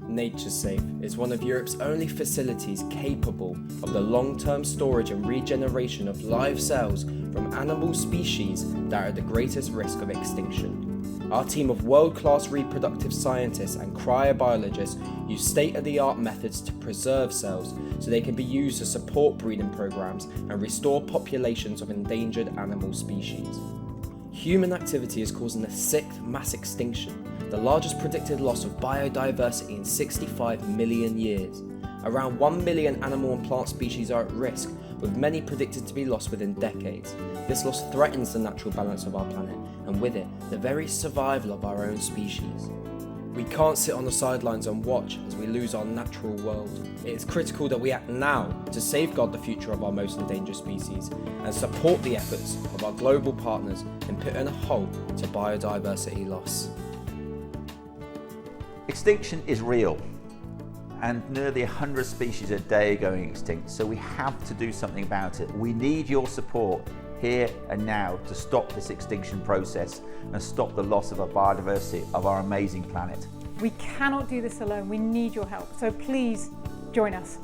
NatureSafe is one of Europe's only facilities capable of the long-term storage and regeneration of live cells from animal species that are at the greatest risk of extinction. Our team of world-class reproductive scientists and cryobiologists use state-of-the-art methods to preserve cells so they can be used to support breeding programs and restore populations of endangered animal species. Human activity is causing the sixth mass extinction, the largest predicted loss of biodiversity in 65 million years. Around 1 million animal and plant species are at risk, with many predicted to be lost within decades. This loss threatens the natural balance of our planet, and with it, the very survival of our own species. We can't sit on the sidelines and watch as we lose our natural world. It is critical that we act now to safeguard the future of our most endangered species and support the efforts of our global partners in putting a halt to biodiversity loss. Extinction is real, and nearly 100 species a day are going extinct, so we have to do something about it. We need your support here and now to stop this extinction process and stop the loss of our biodiversity of our amazing planet. We cannot do this alone. We need your help, so please join us.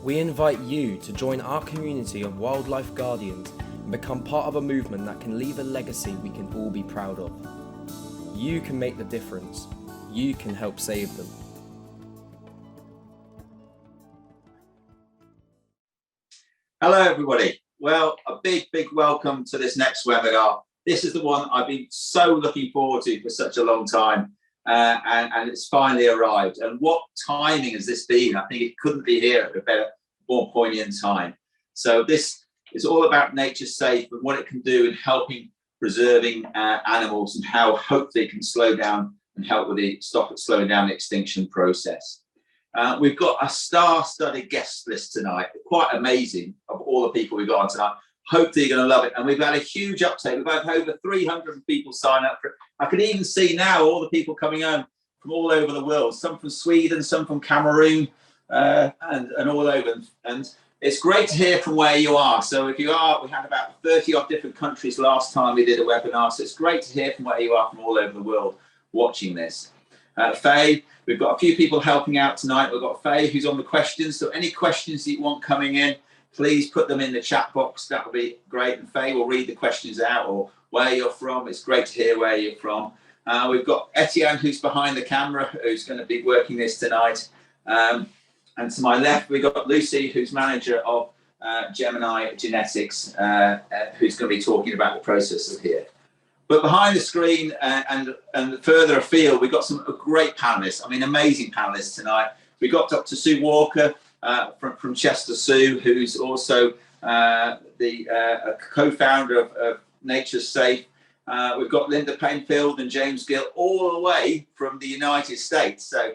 We invite you to join our community of wildlife guardians and become part of a movement that can leave a legacy we can all be proud of. You can make the difference. You can help save them. Hello everybody. Well, a big welcome to this next webinar. This is the one I've been so looking forward to for such a long time, and it's finally arrived. And what timing has this been? I think it couldn't be here at a better, more poignant time. So this is all about NatureSafe and what it can do in helping preserving animals and how hopefully it can slow down and help with slowing down the extinction process. We've got a star-studded guest list tonight, quite amazing, of all the people we've got on tonight. Hopefully you're going to love it. And we've had a huge uptake. We've had over 300 people sign up for it. I can even see now all the people coming home from all over the world, some from Sweden, some from Cameroon, and all over. And it's great to hear from where you are. So if you are, we had about 30 odd different countries last time we did a webinar. So it's great to hear from where you are from all over the world watching this. Faye, we've got a few people helping out tonight. We've got Faye who's on the questions. So any questions that you want coming in, please put them in the chat box. That would be great. And Faye will read the questions out or where you're from. It's great to hear where you're from. We've got Etienne who's behind the camera, who's going to be working this tonight. And to my left, we've got Lucy, who's manager of Gemini Genetics, who's going to be talking about the processes here. But behind the screen and further afield, we've got some great panelists. I mean, amazing panelists tonight. We've got Dr. Sue Walker from Chester Sue, who's also the co-founder of NatureSafe. We've got Linda Penfold and James Gill all the way from the United States. So,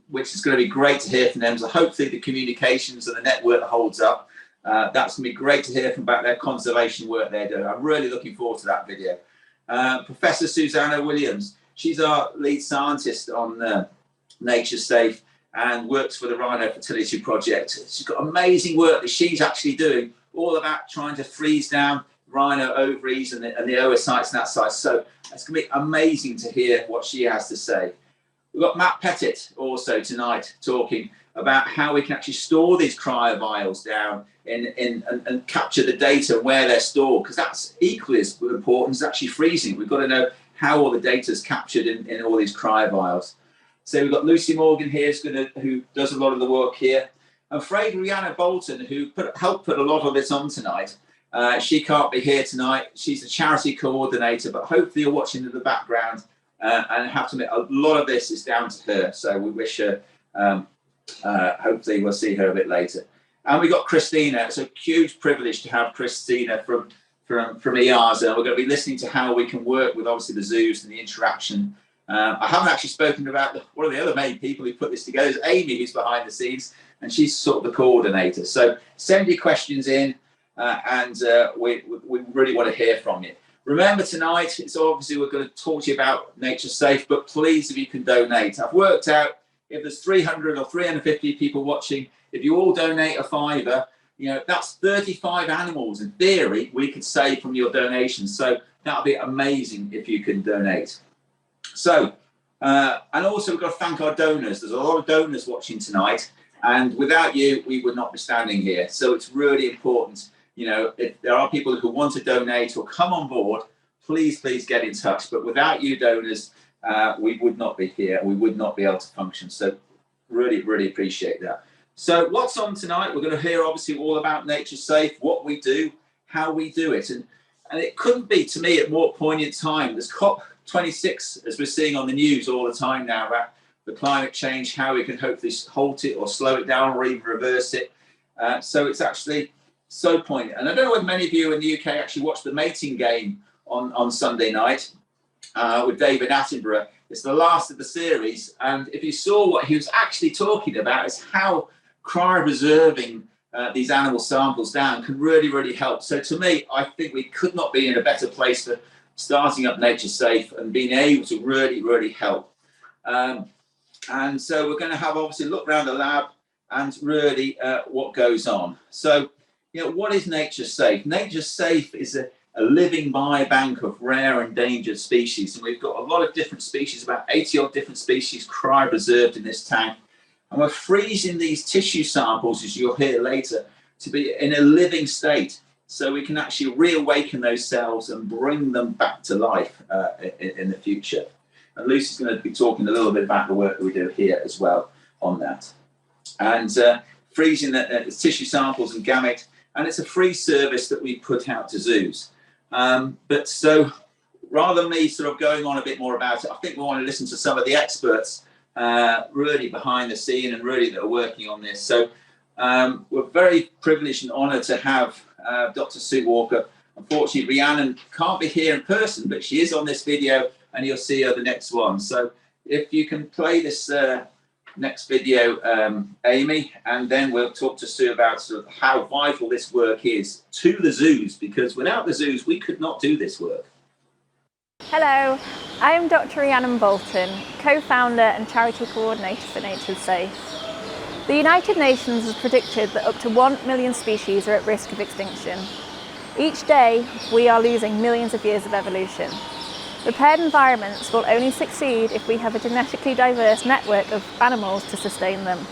which is going to be great to hear from them. So hopefully the communications and the network holds up. That's going to be great to hear from about their conservation work they're doing. I'm really looking forward to that video. Professor Suzannah Williams, she's our lead scientist on NatureSafe and works for the Rhino Fertility project. She's got amazing work that she's actually doing, all about trying to freeze down rhino ovaries and the oocytes and that side. So it's going to be amazing to hear what she has to say. We've got Matt Pettit also tonight talking about how we can actually store these cryovials down and capture the data where they're stored, because that's equally as important as actually freezing. We've got to know how all the data is captured in all these cryovials. So we've got Lucy Morgan here who does a lot of the work here, and Rhiannon Bolton, who helped put a lot of this on tonight. She can't be here tonight. She's the charity coordinator, but hopefully you're watching in the background, and I have to admit a lot of this is down to her. So we wish her. Hopefully we'll see her a bit later. And we got Christina. It's a huge privilege to have Christina from EASA. We're going to be listening to how we can work with obviously the zoos and the interaction. I haven't actually spoken about one of the other main people who put this together is Amy, who's behind the scenes, and she's sort of the coordinator. So send your questions in, and we really want to hear from you. Remember tonight, it's obviously we're going to talk to you about NatureSafe, but please, if you can donate. I've worked out if there's 300 or 350 people watching, if you all donate a £5, you know, that's 35 animals in theory we could save from your donations. So that would be amazing if you can donate. So And also we've got to thank our donors. There's a lot of donors watching tonight, and without you, we would not be standing here. So it's really important, you know, if there are people who want to donate or come on board, please get in touch. But without you donors, we would not be here. We would not be able to function. So really appreciate that. So what's on tonight? We're going to hear obviously all about Nature Safe, what we do, how we do it. And it couldn't be, to me, a more poignant time. There's COP26, as we're seeing on the news all the time now, about the climate change, how we can hopefully halt it or slow it down or even reverse it. So it's actually so poignant. And I don't know whether many of you in the UK actually watched the mating game on Sunday night with David Attenborough. It's the last of the series. And if you saw what he was actually talking about, is how cryopreserving these animal samples down can really help. So to me, I think we could not be in a better place for starting up Nature Safe and being able to really help. And so we're going to have obviously a look around the lab and really what goes on. So, you know, what is Nature Safe? Nature Safe is a living biobank of rare and endangered species. And we've got a lot of different species, about 80 odd different species cryopreserved in this tank. And we're freezing these tissue samples, as you'll hear later, to be in a living state. So we can actually reawaken those cells and bring them back to life in the future. And Lucy's going to be talking a little bit about the work that we do here as well on that. And freezing the tissue samples and gamete. And it's a free service that we put out to zoos. But so rather than me sort of going on a bit more about it, I think we want to listen to some of the experts really behind the scene and really that are working on this. So we're very privileged and honoured to have Dr. Sue Walker. Unfortunately, Rhiannon can't be here in person, but she is on this video and you'll see her the next one. So if you can play this next video, Amy, and then we'll talk to Sue about sort of how vital this work is to the zoos, because without the zoos, we could not do this work. Hello, I am Dr. Rhiannon Bolton, co-founder and charity coordinator for Nature Safe. The United Nations has predicted that up to 1 million species are at risk of extinction. Each day, we are losing millions of years of evolution. Repaired environments will only succeed if we have a genetically diverse network of animals to sustain them.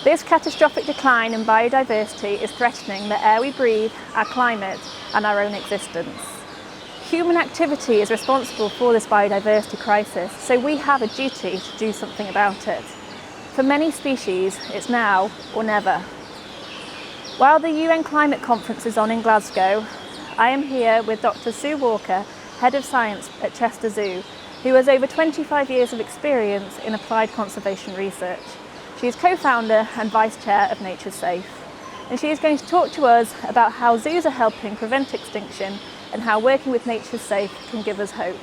This catastrophic decline in biodiversity is threatening the air we breathe, our climate, and our own existence. Human activity is responsible for this biodiversity crisis, so we have a duty to do something about it. For many species, it's now or never. While the UN Climate Conference is on in Glasgow, I am here with Dr. Sue Walker, Head of Science at Chester Zoo, who has over 25 years of experience in applied conservation research. She is co-founder and vice chair of Nature Safe, and she is going to talk to us about how zoos are helping prevent extinction and how working with Nature Safe can give us hope.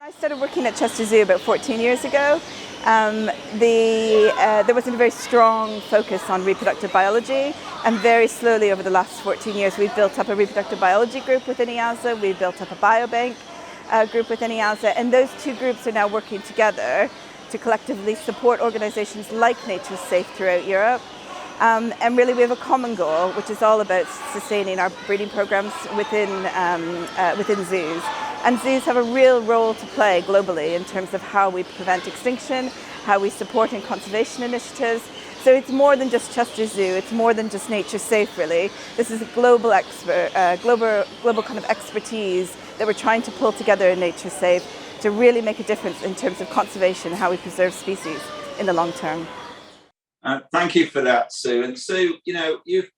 I started working at Chester Zoo about 14 years ago. There wasn't a very strong focus on reproductive biology, and very slowly over the last 14 years we've built up a reproductive biology group within EAZA, we've built up a biobank group within EAZA, and those two groups are now working together to collectively support organisations like Nature Safe throughout Europe. And really we have a common goal, which is all about sustaining our breeding programs within zoos. And zoos have a real role to play globally in terms of how we prevent extinction, how we support in conservation initiatives. So it's more than just Chester Zoo, it's more than just Nature Safe really. This is a global kind of expertise that we're trying to pull together in Nature Safe to really make a difference in terms of conservation and how we preserve species in the long term. Thank you for that, Sue. And Sue, you know, you've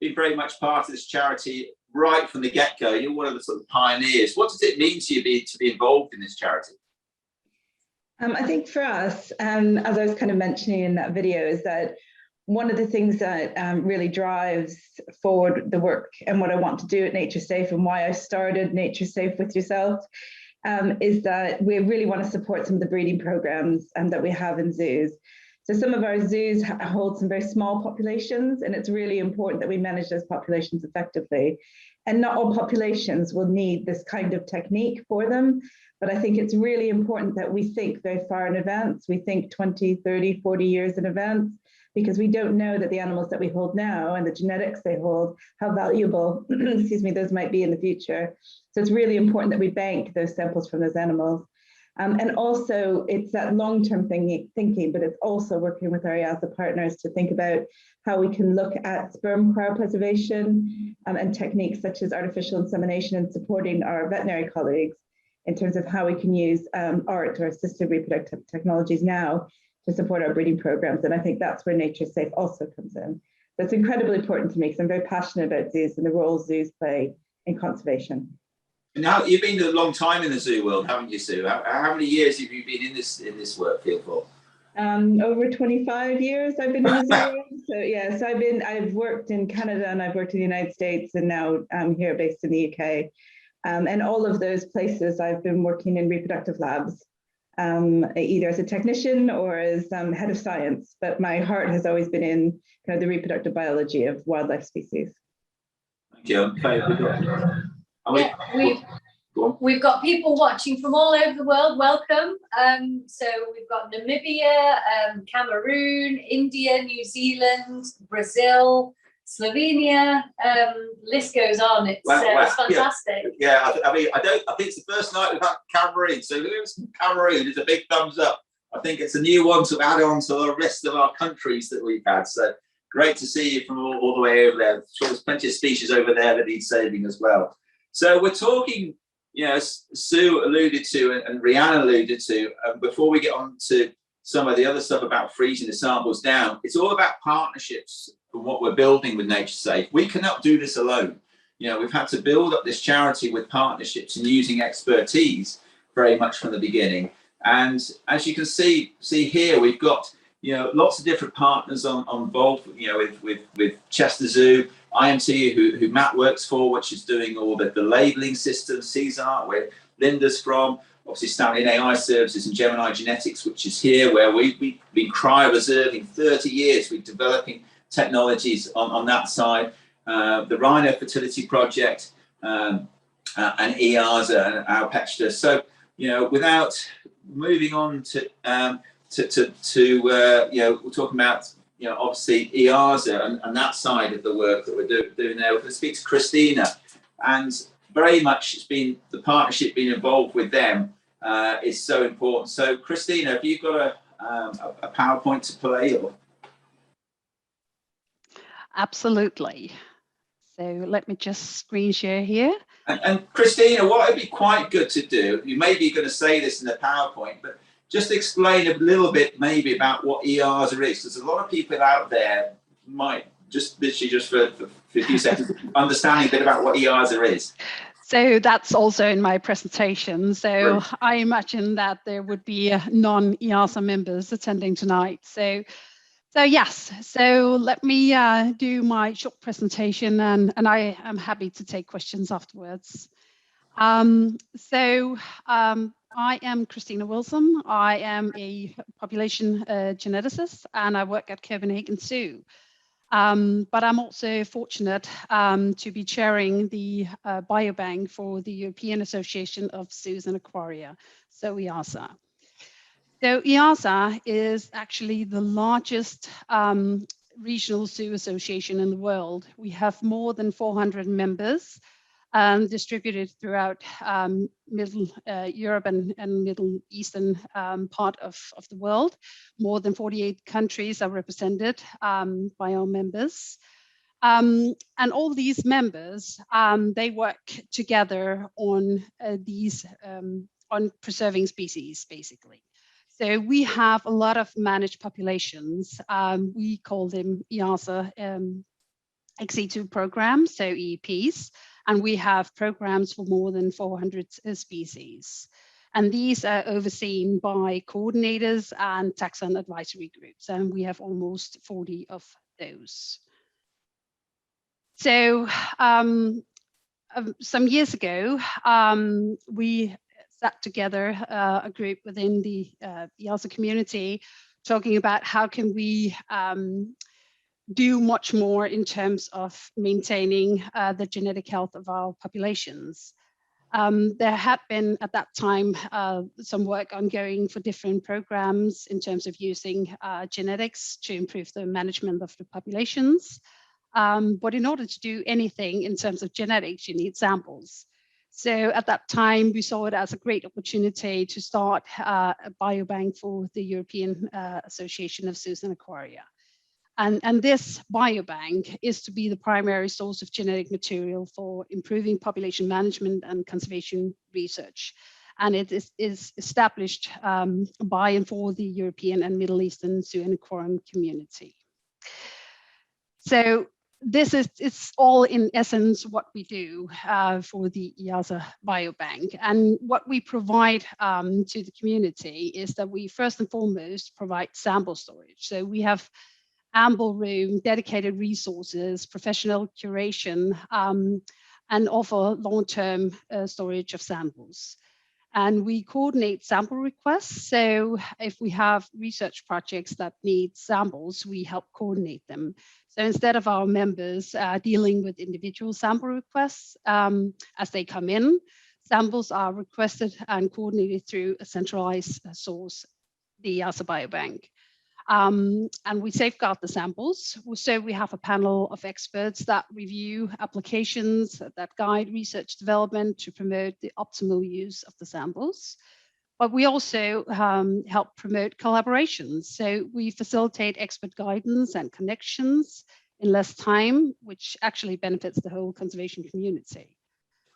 been very much part of this charity right from the get-go. You're one of the sort of pioneers. What does it mean to you to be involved in this charity? I think for us, as I was kind of mentioning in that video, is that one of the things that really drives forward the work and what I want to do at Nature Safe and why I started Nature Safe with yourself is that we really want to support some of the breeding programs that we have in zoos. So some of our zoos hold some very small populations, and it's really important that we manage those populations effectively. And not all populations will need this kind of technique for them, but I think it's really important that we think very far in advance. We think 20, 30, 40 years in advance, because we don't know that the animals that we hold now and the genetics they hold, how valuable, excuse me, those might be in the future. So it's really important that we bank those samples from those animals. And also it's that long-term thinking, but it's also working with our EASA partners to think about how we can look at sperm cryopreservation and techniques such as artificial insemination, and supporting our veterinary colleagues in terms of how we can use ART, or assisted reproductive technologies, now to support our breeding programs. And I think that's where Nature Safe also comes in. That's incredibly important to me, because I'm very passionate about zoos and the role zoos play in conservation. Now, you've been a long time in the zoo world, haven't you, Sue? How many years have you been in this work field for? Over 25 years I've been in the zoo world. So yeah, so I've worked in Canada, and I've worked in the United States, and now I'm here based in the UK. And all of those places I've been working in reproductive labs, either as a technician or as head of science. But my heart has always been in kind of the reproductive biology of wildlife species. Thank you. We've got people watching from all over the world. Welcome. So we've got Namibia, Cameroon, India, New Zealand, Brazil, Slovenia. List goes on. It's fantastic. Yeah, I mean, I think it's the first night we've had Cameroon. So who's from Cameroon? It's a big thumbs up. I think it's a new one to add on to the rest of our countries that we've had. So great to see you from all the way over there. I'm sure there's plenty of species over there that need saving as well. So we're talking, you know, Sue alluded to and Rhiannon alluded to, before we get on to some of the other stuff about freezing the samples down, it's all about partnerships and what we're building with Nature Safe. We cannot do this alone. You know, we've had to build up this charity with partnerships and using expertise very much from the beginning. And as you can see here, we've got, you know, lots of different partners on board, you know, with Chester Zoo, IMT, who Matt works for, which is doing all the labeling system, Cesar, where Linda's from, obviously Stallion AI Services and Gemini Genetics, which is here, where we've been cryopreserving 30 years. We're developing technologies on that side. The Rhino Fertility Project and EASA and our Pettit. So, you know, without moving on to you know, we're talking about, you know, obviously EASA and that side of the work that we're doing there. We're going to speak to Christina, and very much it's been the partnership being involved with them is so important. So Christina, have you got a PowerPoint to play? Or? Absolutely. So let me just screen share here. And Christina, what would be quite good to do, you may be going to say this in the PowerPoint, but just explain a little bit maybe about what EASA is. There's a lot of people out there might just literally just for a few seconds understanding a bit about what EASA is. So that's also in my presentation. So Right. I imagine that there would be non-EASA members attending tonight. So yes, so let me do my short presentation, and I am happy to take questions afterwards. I am Christina Wilson. I am a population geneticist, and I work at Copenhagen Zoo. But I'm also fortunate to be chairing the biobank for the European Association of Zoos and Aquaria, so EASA. So EASA is actually the largest regional zoo association in the world. We have more than 400 members distributed throughout Middle Europe and Middle Eastern part of the world. More than 48 countries are represented by our members. And all these members, they work together on on preserving species, basically. So we have a lot of managed populations. We call them EASA XE2 programs, so EEPs, and we have programs for more than 400 species. And these are overseen by coordinators and taxon advisory groups, and we have almost 40 of those. So some years ago, we sat together a group within the EASA community talking about how can we do much more in terms of maintaining the genetic health of our populations. There had been at that time some work ongoing for different programs in terms of using genetics to improve the management of the populations. But in order to do anything in terms of genetics, you need samples. So at that time, we saw it as a great opportunity to start a biobank for the European Association of Zoos and Aquaria. And this biobank is to be the primary source of genetic material for improving population management and conservation research. And it is established by and for the European and Middle Eastern zoo and aquarium community. So this is, it's all in essence what we do for the EAZA Biobank. And what we provide to the community is that we first and foremost provide sample storage. So we have ample room, dedicated resources, professional curation, and offer long-term storage of samples. And we coordinate sample requests. So if we have research projects that need samples, we help coordinate them. So instead of our members dealing with individual sample requests as they come in, samples are requested and coordinated through a centralized source, the EAZA Biobank. And we safeguard the samples. So we have a panel of experts that review applications that guide research development to promote the optimal use of the samples. But we also help promote collaborations. So we facilitate expert guidance and connections in less time, which actually benefits the whole conservation community.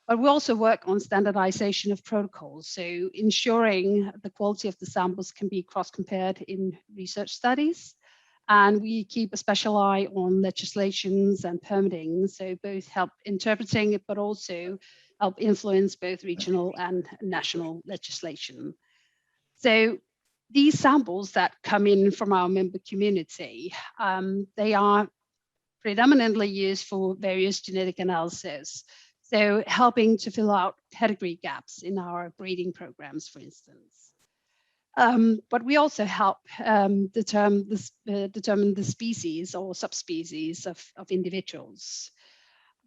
But we also work on standardization of protocols, so ensuring the quality of the samples can be cross-compared in research studies. And we keep a special eye on legislations and permitting, so both help interpreting it, but also help influence both regional and national legislation. So these samples that come in from our member community, they are predominantly used for various genetic analysis. So helping to fill out pedigree gaps in our breeding programs, for instance. But we also help determine the species or subspecies of individuals.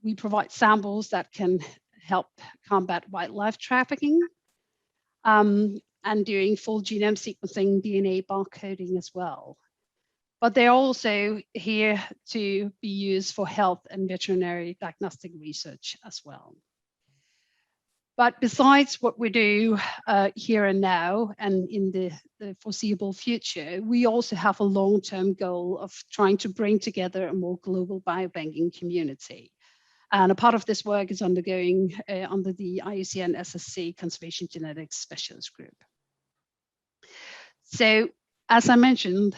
We provide samples that can help combat wildlife trafficking and doing full genome sequencing, DNA barcoding as well. But they're also here to be used for health and veterinary diagnostic research as well. But besides what we do here and now and in the foreseeable future, we also have a long-term goal of trying to bring together a more global biobanking community. And a part of this work is undergoing under the IUCN SSC Conservation Genetics Specialist Group. So, as I mentioned,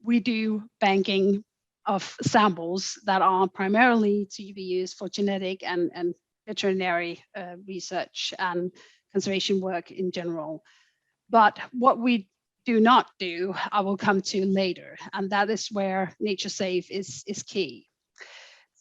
we do banking of samples that are primarily to be used for genetic and veterinary research and conservation work in general. But what we do not do, I will come to later, and that is where NatureSafe is key.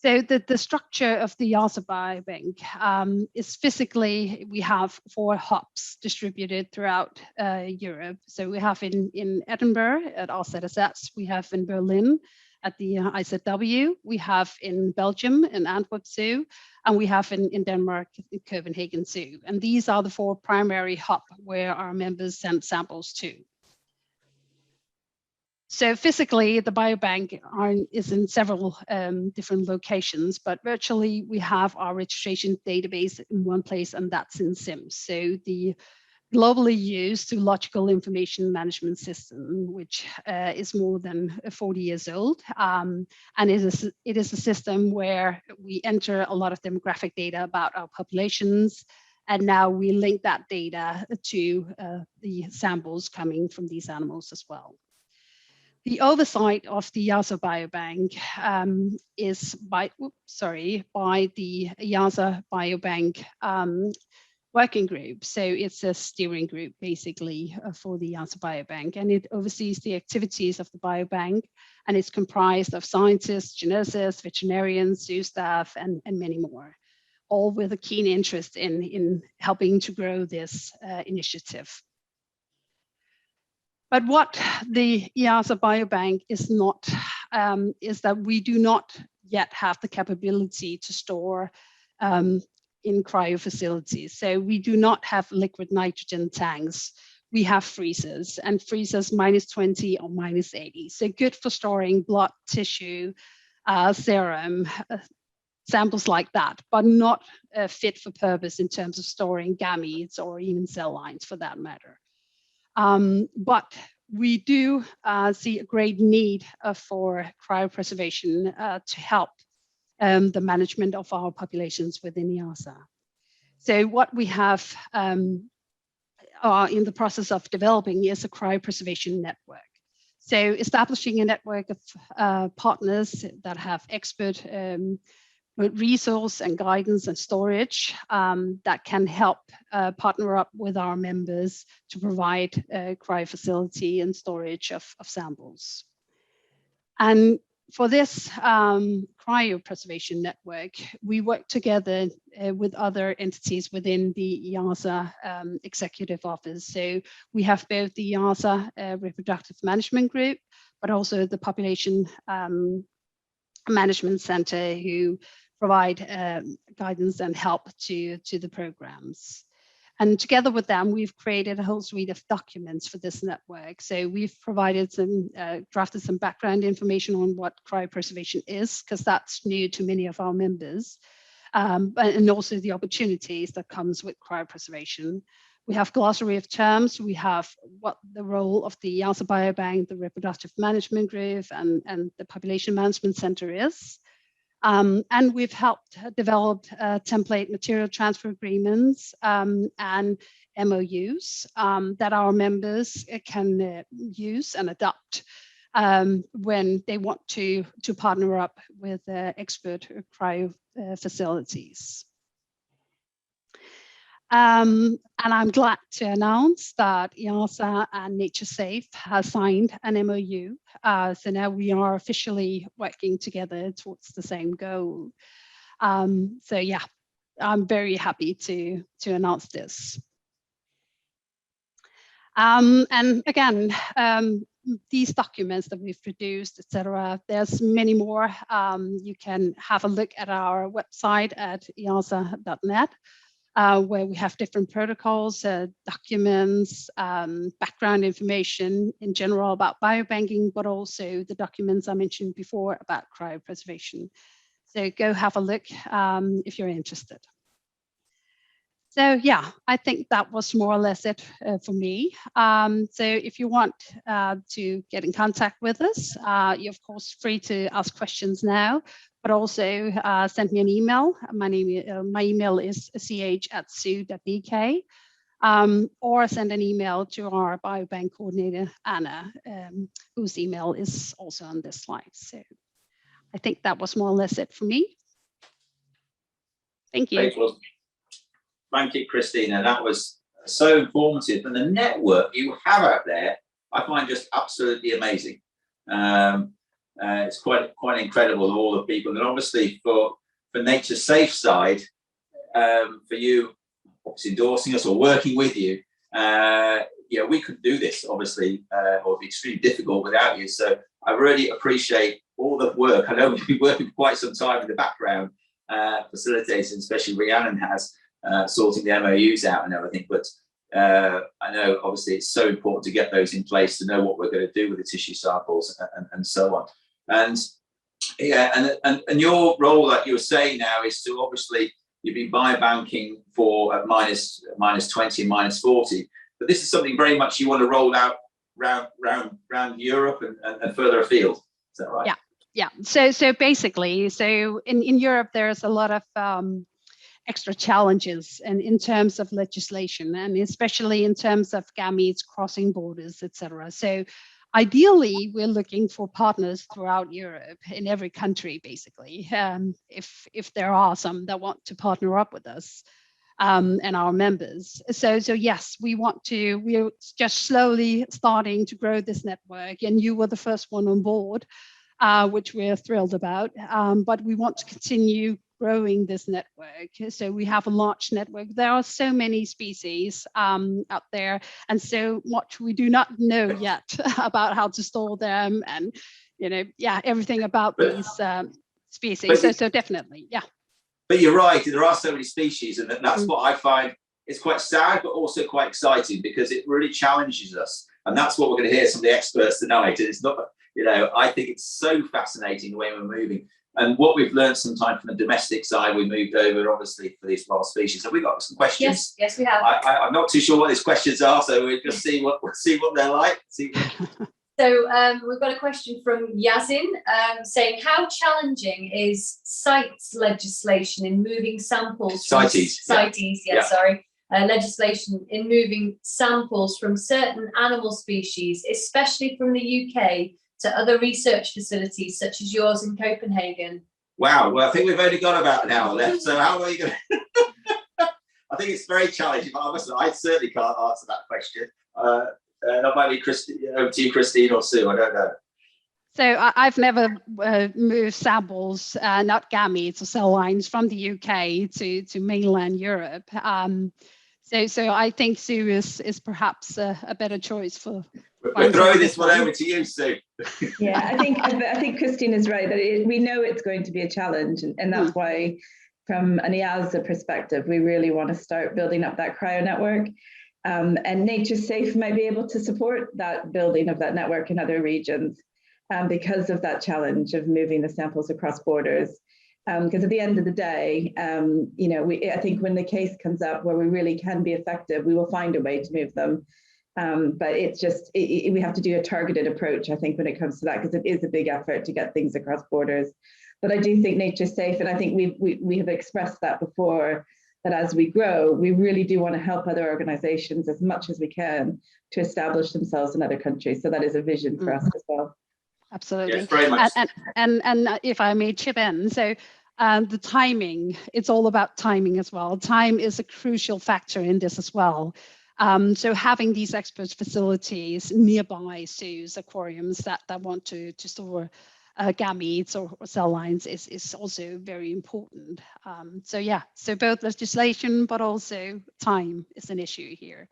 So the structure of the EAZA Biobank is physically, we have 4 hubs distributed throughout Europe. So we have in Edinburgh at RZSS, we have in Berlin at the IZW, we have in Belgium in Antwerp Zoo, and we have in Denmark, in Copenhagen Zoo. And these are the 4 primary hubs where our members send samples to. So physically, the biobank is in several different locations, but virtually we have our registration database in one place, and that's in SIMS. So the globally used zoological information management system, which is more than 40 years old. And it is a system where we enter a lot of demographic data about our populations, and now we link that data to the samples coming from these animals as well. The oversight of the EAZA Biobank is by the EAZA Biobank working group. So it's a steering group basically for the EAZA Biobank, and it oversees the activities of the biobank, and it's comprised of scientists, geneticists, veterinarians, zoo staff, and many more, all with a keen interest in helping to grow this initiative. But what the EAZA Biobank is not, is that we do not yet have the capability to store in cryo facilities. So we do not have liquid nitrogen tanks. We have freezers, and freezers -20 or -80. So good for storing blood, tissue, serum, samples like that, but not fit for purpose in terms of storing gametes or even cell lines for that matter. But we do see a great need for cryopreservation to help the management of our populations within EASA. So what we have are in the process of developing is a cryopreservation network. So establishing a network of partners that have expert resource and guidance and storage that can help partner up with our members to provide cryo facility and storage of samples. And for this cryopreservation network, we work together with other entities within the EASA Executive Office. So we have both the EASA Reproductive Management Group, but also the Population Management Center, who provide guidance and help to the programs. And together with them, we've created a whole suite of documents for this network. So we've provided some, drafted some background information on what cryopreservation is, because that's new to many of our members, and also the opportunities that comes with cryopreservation. We have glossary of terms. We have what the role of the EASA Biobank, the Reproductive Management Group, and the Population Management Center is. And we've helped develop template material transfer agreements and MOUs that our members can use and adopt when they want to partner up with expert cryo facilities. And I'm glad to announce that EASA and NatureSafe has signed an MOU. So now we are officially working together towards the same goal. So yeah, I'm very happy to announce this. And again, these documents that we've produced, etc., there's many more. You can have a look at our website at easa.net. Where we have different protocols, documents, background information in general about biobanking, but also the documents I mentioned before about cryopreservation. So go have a look if you're interested. So yeah, I think that was more or less it for me. So if you want to get in contact with us, you're of course free to ask questions now, but also send me an email. My email is ch@su.dk, or send an email to our biobank coordinator, Anna, whose email is also on this slide. So I think that was more or less it for me. Thank you. Thank you, Christina. That was so informative. And the network you have out there, I find just absolutely amazing. It's quite incredible, all the people. And obviously for NatureSafe side, for you obviously endorsing us or working with you, we couldn't do this, obviously, or it'd be extremely difficult without you. So I really appreciate all the work. I know we've been working for quite some time in the background, facilitating, especially Rhiannon has, sorting the MOUs out and everything. But I know obviously it's so important to get those in place to know what we're going to do with the tissue samples and so on. And yeah, and your role, like you were saying now, is to obviously you've been biobanking for at minus 20, minus 40, but this is something very much you want to roll out around Europe and further afield. Is that right? Yeah. So basically, in Europe there's a lot of extra challenges and in terms of legislation, and especially in terms of gametes crossing borders, etc. So ideally, we're looking for partners throughout Europe, in every country, basically, if there are some that want to partner up with us and our members. So yes, we're just slowly starting to grow this network, and you were the first one on board, which we're thrilled about, but we want to continue growing this network. So we have a large network. There are so many species out there, and so much we do not know yet about how to store them, and everything about these species. So definitely, yeah. But you're right, there are so many species, and that's what I find is quite sad, but also quite exciting, because it really challenges us, and that's what we're going to hear from the experts tonight. And it's not, I think it's so fascinating the way we're moving. And what we've learned sometime from the domestic side, we moved over obviously for these wild species. Have we got some questions? Yes, we have. I'm not too sure what these questions are, so we'll just see what they're like. So we've got a question from Yazin saying, how challenging is CITES legislation in moving samples from legislation in moving samples from certain animal species, especially from the UK, to other research facilities such as yours in Copenhagen? Wow, well, I think we've only got about an hour left, so how are you going to... I think it's very challenging, but I certainly can't answer that question. That might be over to you, Christine or Sue, I don't know. So I've never moved samples, not gametes or cell lines, from the UK to mainland Europe. So I think Sue is perhaps a better choice for... We're throwing this one over to you, Sue. Yeah, I think Christine is right, that we know it's going to be a challenge, and that's why, from an EASA perspective, we really want to start building up that cryo network. And Nature Safe might be able to support that building of that network in other regions because of that challenge of moving the samples across borders. Because at the end of the day, I think when the case comes up where we really can be effective, we will find a way to move them. But it's just, we have to do a targeted approach, I think, when it comes to that, because it is a big effort to get things across borders. But I do think Nature Safe, and I think we have expressed that before, that as we grow, we really do want to help other organizations as much as we can to establish themselves in other countries. So that is a vision for us as well. Absolutely. Yes, very much. And if I may chip in, so the timing, it's all about timing as well. Time is a crucial factor in this as well. So having these expert facilities nearby zoos, aquariums that want to store gametes or cell lines is also very important. So both legislation, but also time is an issue here.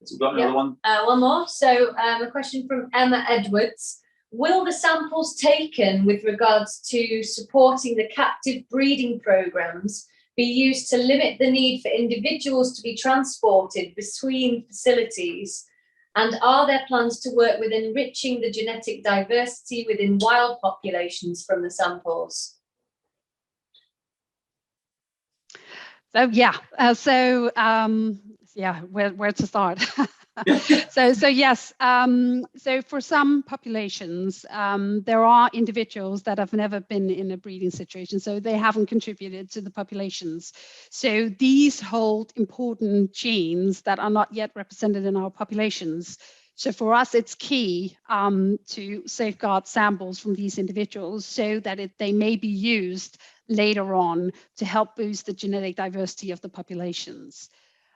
So we've got another one. One more. So a question from Emma Edwards. Will the samples taken with regards to supporting the captive breeding programs be used to limit the need for individuals to be transported between facilities? And are there plans to work with enriching the genetic diversity within wild populations from the samples? So where to start? So yes, so for some populations, there are individuals that have never been in a breeding situation, so they haven't contributed to the populations. So these hold important genes that are not yet represented in our populations. So for us, it's key to safeguard samples from these individuals so that they may be used later on to help boost the genetic diversity of the populations.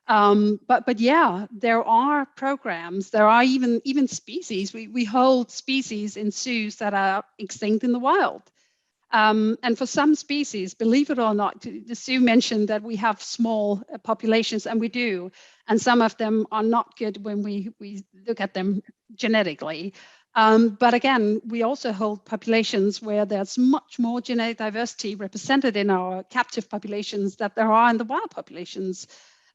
But yeah, there are programs, there are even species. We hold species in zoos that are extinct in the wild. And for some species, believe it or not, the Sue mentioned that we have small populations, and we do. And some of them are not good when we look at them genetically. But again, we also hold populations where there's much more genetic diversity represented in our captive populations that there are in the wild populations.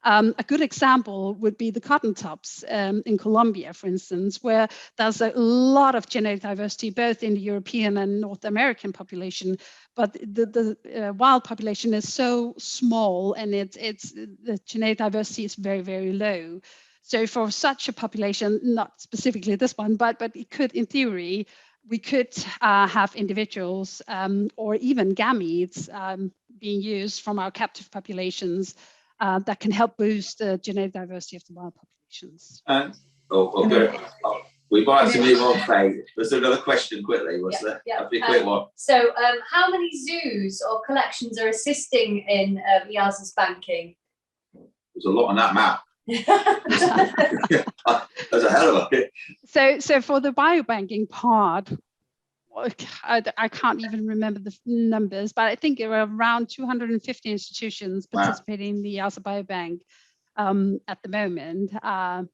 A good example would be the cotton tops in Colombia, for instance, where there's a lot of genetic diversity, both in the European and North American population, but the wild population is so small, and the genetic diversity is very, very low. So for such a population, not specifically this one, but it could, in theory, we could have individuals or even gametes being used from our captive populations that can help boost the genetic diversity of the wild populations. Good. We might have to move on, Faye. There's another question quickly. That'd be a quick one. So how many zoos or collections are assisting in EASA's banking? There's a lot on that map. That's a hell of a... So for the biobanking part, I can't even remember the numbers, but I think there are around 250 institutions participating in the EASA Biobank at the moment. No,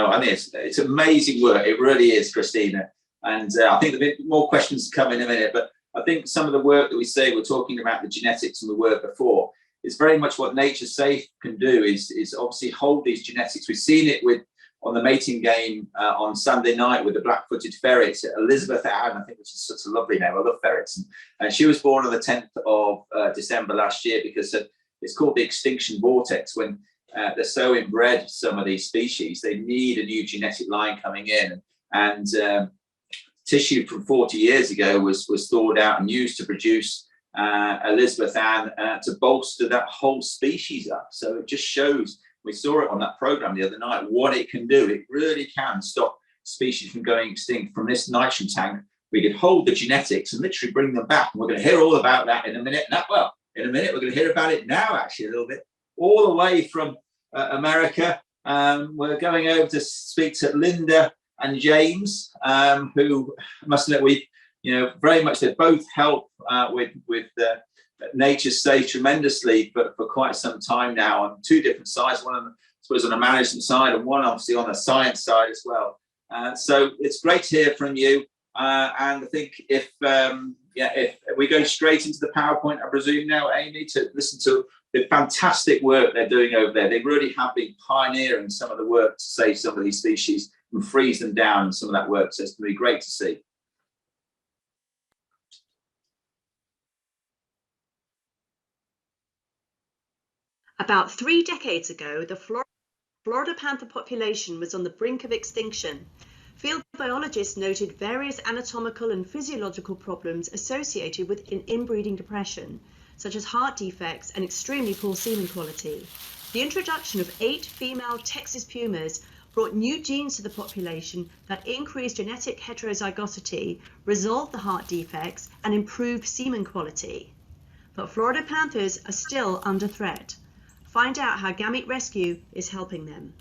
I mean, it's amazing work. It really is, Christina. And I think there'll be more questions to come in a minute, but I think some of the work that we say, we're talking about the genetics and the work before, it's very much what Nature Safe can do is obviously hold these genetics. We've seen it with on the mating game on Sunday night with the black-footed ferrets, Elizabeth Ann, I think, which is such a lovely name. I love ferrets. And she was born on the 10th of December last year because it's called the extinction vortex. When they're so inbred, some of these species, they need a new genetic line coming in. And tissue from 40 years ago was thawed out and used to produce Elizabeth Ann to bolster that whole species up. So it just shows, we saw it on that program the other night, what it can do. It really can stop species from going extinct. From this nitrogen tank, we could hold the genetics and literally bring them back. And we're going to hear all about that in a minute. In a minute, we're going to hear about it now, actually, a little bit, all the way from America. We're going over to speak to Linda and James, who, I must admit, we, very much, they both help with Nature Safe tremendously, but for quite some time now on two different sides. One, I suppose, on the management side, and one obviously on the science side as well. So it's great to hear from you. And I think if we go straight into the PowerPoint, I presume now, Amy, to listen to the fantastic work they're doing over there. They really have been pioneering some of the work to save some of these species and freeze them down, and some of that work. So it's going to be great to see. About 3 decades ago, the Florida panther population was on the brink of extinction. Field biologists noted various anatomical and physiological problems associated with inbreeding depression, such as heart defects and extremely poor semen quality. The introduction of 8 female Texas pumas brought new genes to the population that increased genetic heterozygosity, resolved the heart defects, and improved semen quality. But Florida panthers are still under threat. Find out how Gamete Rescue is helping them.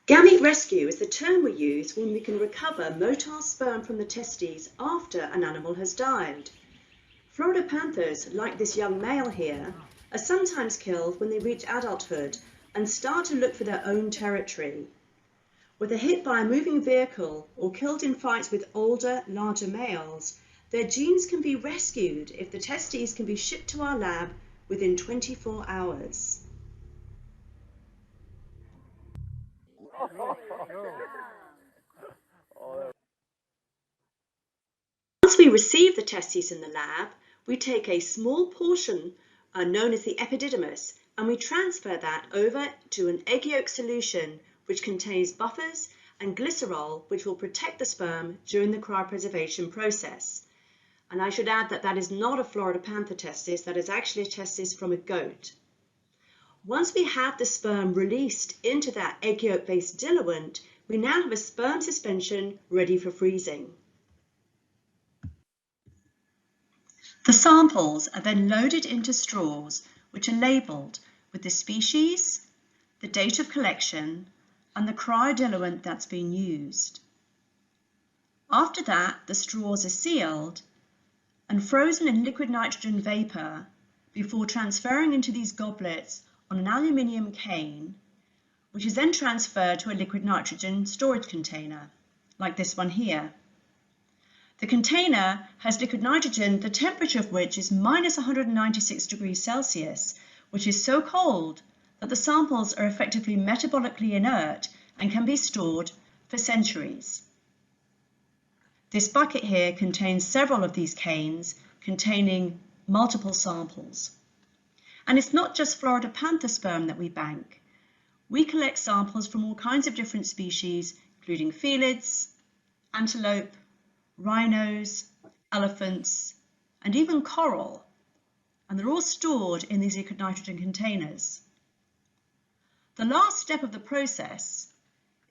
Gamete rescue is the term we use when we can recover motile sperm from the testes after an animal has died. Florida panthers, like this young male here, are sometimes killed when they reach adulthood and start to look for their own territory. Whether hit by a moving vehicle or killed in fights with older, larger males, their genes can be rescued if the testes can be shipped to our lab within 24 hours. Once we receive the testes in the lab, we take a small portion known as the epididymis, and we transfer that over to an egg yolk solution which contains buffers and glycerol, which will protect the sperm during the cryopreservation process. And I should add that that is not a Florida panther testis, that is actually a testis from a goat. Once we have the sperm released into that egg yolk based diluent, we now have a sperm suspension ready for freezing. The samples are then loaded into straws, which are labelled with the species, the date of collection, and the cryodiluent that's been used. After that, the straws are sealed and frozen in liquid nitrogen vapour before transferring into these goblets on an aluminium cane, which is then transferred to a liquid nitrogen storage container, like this one here. The container has liquid nitrogen, the temperature of which is minus 196 degrees Celsius, which is so cold that the samples are effectively metabolically inert and can be stored for centuries. This bucket here contains several of these canes containing multiple samples. And it's not just Florida panther sperm that we bank. We collect samples from all kinds of different species, including felids, antelope, rhinos, elephants, and even coral. And they're all stored in these liquid nitrogen containers. The last step of the process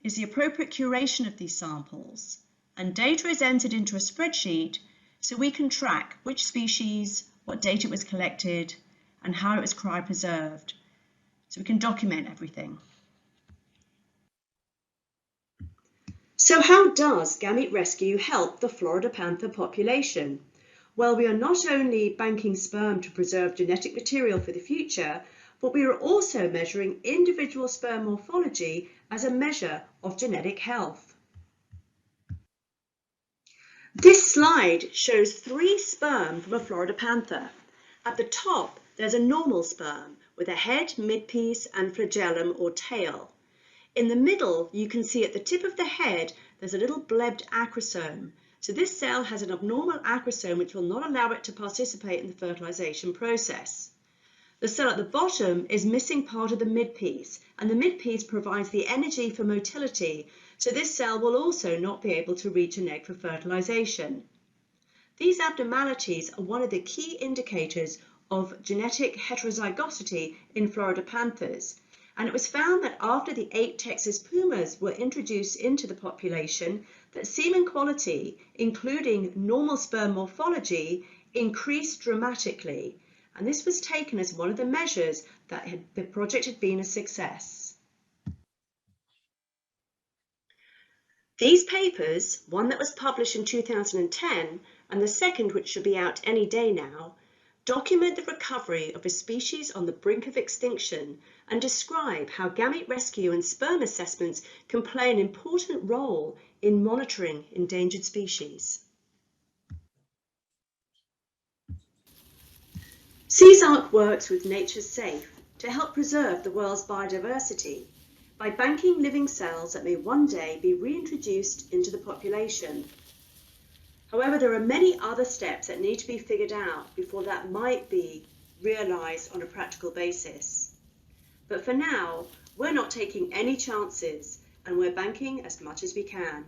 is the appropriate curation of these samples, and data is entered into a spreadsheet so we can track which species, what date it was collected, and how it was cryopreserved, so we can document everything. So how does Gamete Rescue help the Florida panther population? Well, we are not only banking sperm to preserve genetic material for the future, but we are also measuring individual sperm morphology as a measure of genetic health. This slide shows 3 sperm from a Florida panther. At the top, there's a normal sperm with a head, midpiece, and flagellum or tail. In the middle, you can see at the tip of the head, there's a little blebbed acrosome. So this cell has an abnormal acrosome which will not allow it to participate in the fertilization process. The cell at the bottom is missing part of the midpiece, and the midpiece provides the energy for motility, so this cell will also not be able to reach an egg for fertilization. These abnormalities are one of the key indicators of genetic heterozygosity in Florida panthers, and it was found that after the 8 Texas pumas were introduced into the population, that semen quality, including normal sperm morphology, increased dramatically, and this was taken as one of the measures that the project had been a success. These papers, one that was published in 2010 and the second which should be out any day now, document the recovery of a species on the brink of extinction and describe how gamete rescue and sperm assessments can play an important role in monitoring endangered species. CSARC works with Nature's Safe to help preserve the world's biodiversity by banking living cells that may one day be reintroduced into the population. However, there are many other steps that need to be figured out before that might be realised on a practical basis. But for now, we're not taking any chances and we're banking as much as we can.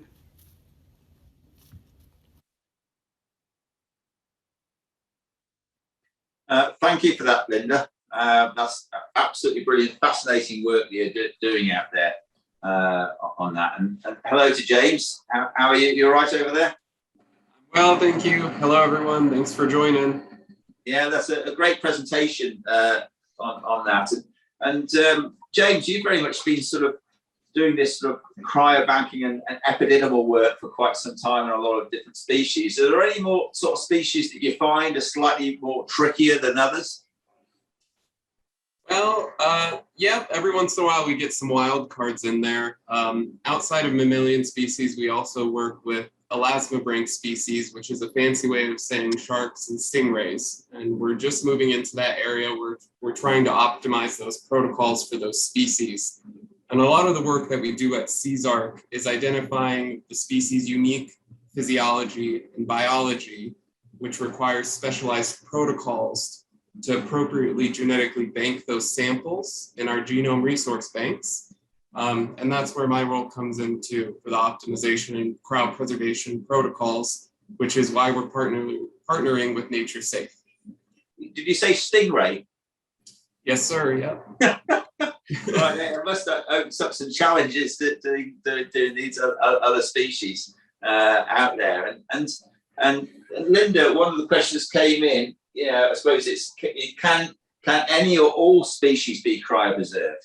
Thank you for that, Linda. That's absolutely brilliant, fascinating work that you're doing out there on that. And hello to James. How are you? You all right over there? Well, thank you. Hello, everyone. Thanks for joining. Yeah, that's a great presentation on that. And James, you've very much been sort of doing this sort of cryobanking and epididymal work for quite some time on a lot of different species. Are there any more sort of species that you find are slightly more trickier than others? Well, yeah, every once in a while we get some wild cards in there. Outside of mammalian species, we also work with elasmobranch species, which is a fancy way of saying sharks and stingrays. And we're just moving into that area where we're trying to optimize those protocols for those species. And a lot of the work that we do at CSARC is identifying the species' unique physiology and biology, which requires specialized protocols to appropriately genetically bank those samples in our genome resource banks. And that's where my role comes into for the optimization and cryopreservation protocols, which is why we're partnering with Nature's Safe. Did you say stingray? Yes, sir, yeah. Right, it must have opened up some challenges to these other species out there. And Linda, one of the questions came in, I suppose can any or all species be cryopreserved?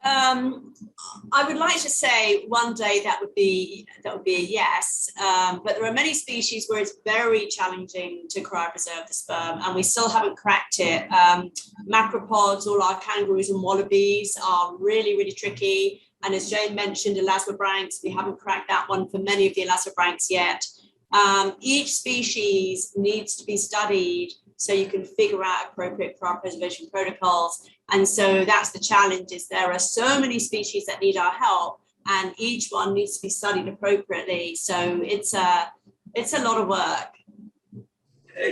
I would like to say one day that would be a yes, but there are many species where it's very challenging to cryopreserve the sperm, and we still haven't cracked it. Macropods, all our kangaroos and wallabies are really, really tricky. And as Jane mentioned, elasmobranchs, we haven't cracked that one for many of the elasmobranchs yet. Each species needs to be studied so you can figure out appropriate cryopreservation protocols. And so that's the challenge, is there are so many species that need our help, and each one needs to be studied appropriately. So it's a lot of work.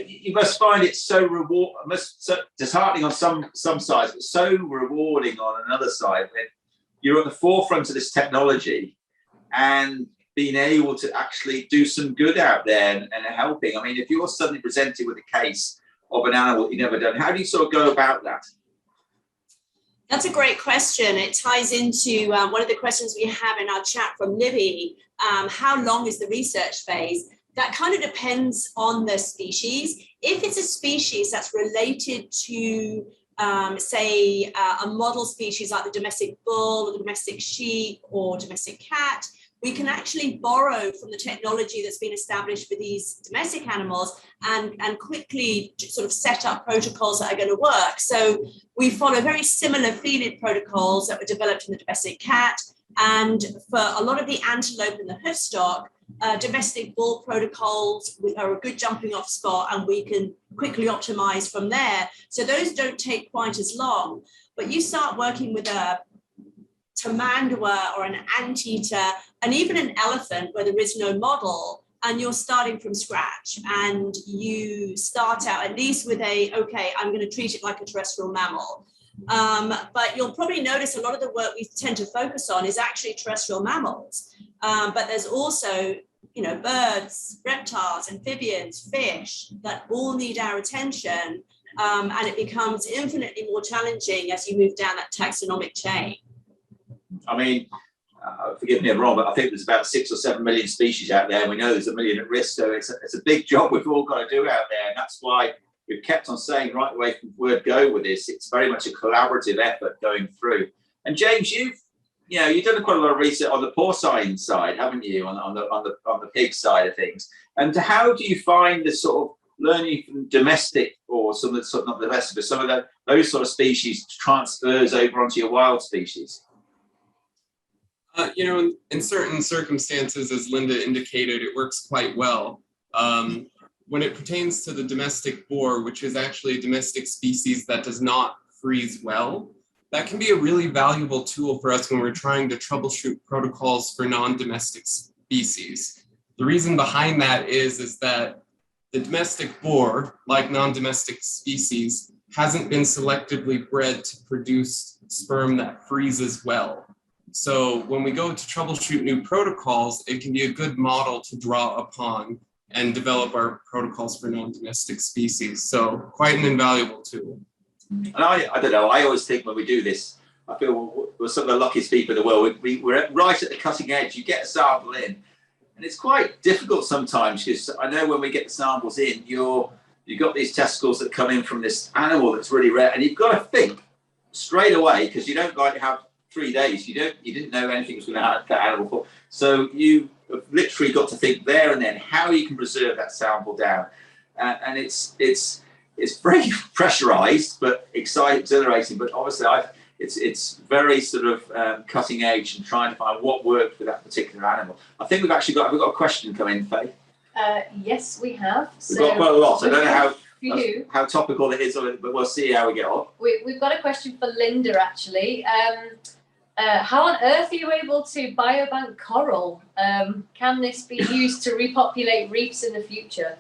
You must find it so disheartening on some sides, but so rewarding on another side when you're at the forefront of this technology and being able to actually do some good out there and helping. I mean, if you're suddenly presented with a case of an animal that you've never done, how do you sort of go about that? That's a great question. It ties into one of the questions we have in our chat from Libby. How long is the research phase? That kind of depends on the species. If it's a species that's related to, say, a model species like the domestic bull or the domestic sheep or domestic cat, we can actually borrow from the technology that's been established for these domestic animals and quickly sort of set up protocols that are going to work. So we follow very similar feline protocols that were developed in the domestic cat. And for a lot of the antelope and the hoofstock, domestic bull protocols are a good jumping off spot, and we can quickly optimize from there. So those don't take quite as long. But you start working with a tamandua or an anteater, and even an elephant where there is no model, and you're starting from scratch, and you start out at least with okay, I'm going to treat it like a terrestrial mammal. But you'll probably notice a lot of the work we tend to focus on is actually terrestrial mammals. But there's also, birds, reptiles, amphibians, fish that all need our attention. And it becomes infinitely more challenging as you move down that taxonomic chain. I mean, forgive me if I'm wrong, but I think there's about 6 or 7 million species out there, and we know there's 1 million at risk. So it's a big job we've all got to do out there, and that's why we've kept on saying right away from word go with this. It's very much a collaborative effort going through. And James, you've done quite a lot of research on the porcine side, haven't you, on the pig side of things? And how do you find the sort of learning from domestic, or some of the sort of not the domestic, but some of those sort of species transfers over onto your wild species? In certain circumstances, as Linda indicated, it works quite well. When it pertains to the domestic boar, which is actually a domestic species that does not freeze well, that can be a really valuable tool for us when we're trying to troubleshoot protocols for non-domestic species. The reason behind that is that the domestic boar, like non-domestic species, hasn't been selectively bred to produce sperm that freezes well. So when we go to troubleshoot new protocols, it can be a good model to draw upon and develop our protocols for non-domestic species. So quite an invaluable tool. And I don't know, I always think when we do this, I feel we're some of the luckiest people in the world. We're right at the cutting edge. You get a sample in, and it's quite difficult sometimes, because I know when we get the samples in, you've got these testicles that come in from this animal that's really rare, and you've got to think straight away, because you don't have 3 days. You didn't know anything was going to happen to that animal for. So you have literally got to think there and then how you can preserve that sample down, and it's very pressurized but exhilarating. But obviously, it's very sort of cutting edge and trying to find what worked for that particular animal. I think we've got a question coming, Faye. Yes, we have. We've got quite a lot. I don't know how topical it is, but we'll see how we get on. We've got a question for Linda, actually. How on earth are you able to biobank coral? Can this be used to repopulate reefs in the future?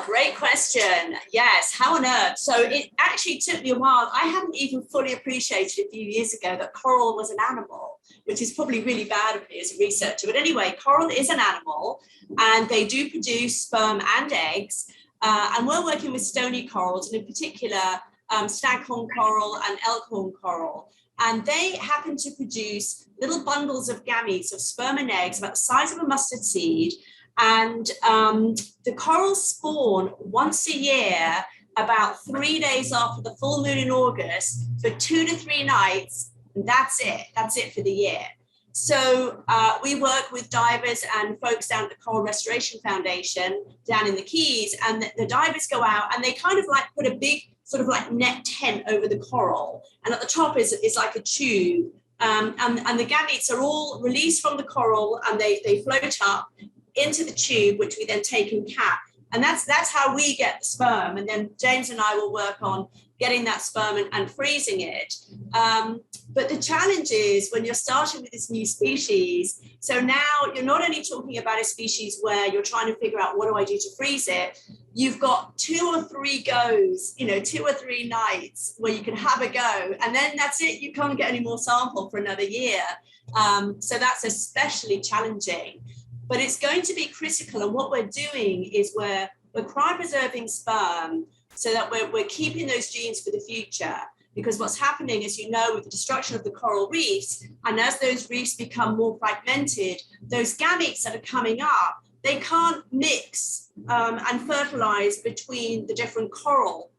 Great question. Yes, how on earth? So it actually took me a while. I hadn't even fully appreciated a few years ago that coral was an animal, which is probably really bad of me as a researcher. But anyway, coral is an animal, and they do produce sperm and eggs. And we're working with stony corals, and in particular, staghorn coral and elkhorn coral. And they happen to produce little bundles of gametes, of sperm and eggs, about the size of a mustard seed. And the corals spawn once a year, about 3 days after the full moon in August, for 2 to 3 nights. And that's it for the year. So we work with divers and folks down at the Coral Restoration Foundation down in the Keys, and the divers go out and they kind of like put a big sort of like net tent over the coral, and at the top is like a tube, and the gametes are all released from the coral, and they float up into the tube, which we then take and cap, and that's how we get the sperm. And then James and I will work on getting that sperm and freezing it. But the challenge is when you're starting with this new species, so now you're not only talking about a species where you're trying to figure out what do I do to freeze it, you've got 2 or 3 goes, 2 or 3 nights where you can have a go, and then that's it, you can't get any more sample for another year. So that's especially challenging, but it's going to be critical. And what we're doing is we're cryopreserving sperm so that we're keeping those genes for the future. Because what's happening, as you know, with the destruction of the coral reefs, and as those reefs become more fragmented, those gametes that are coming up, they can't mix and fertilize between the different coral.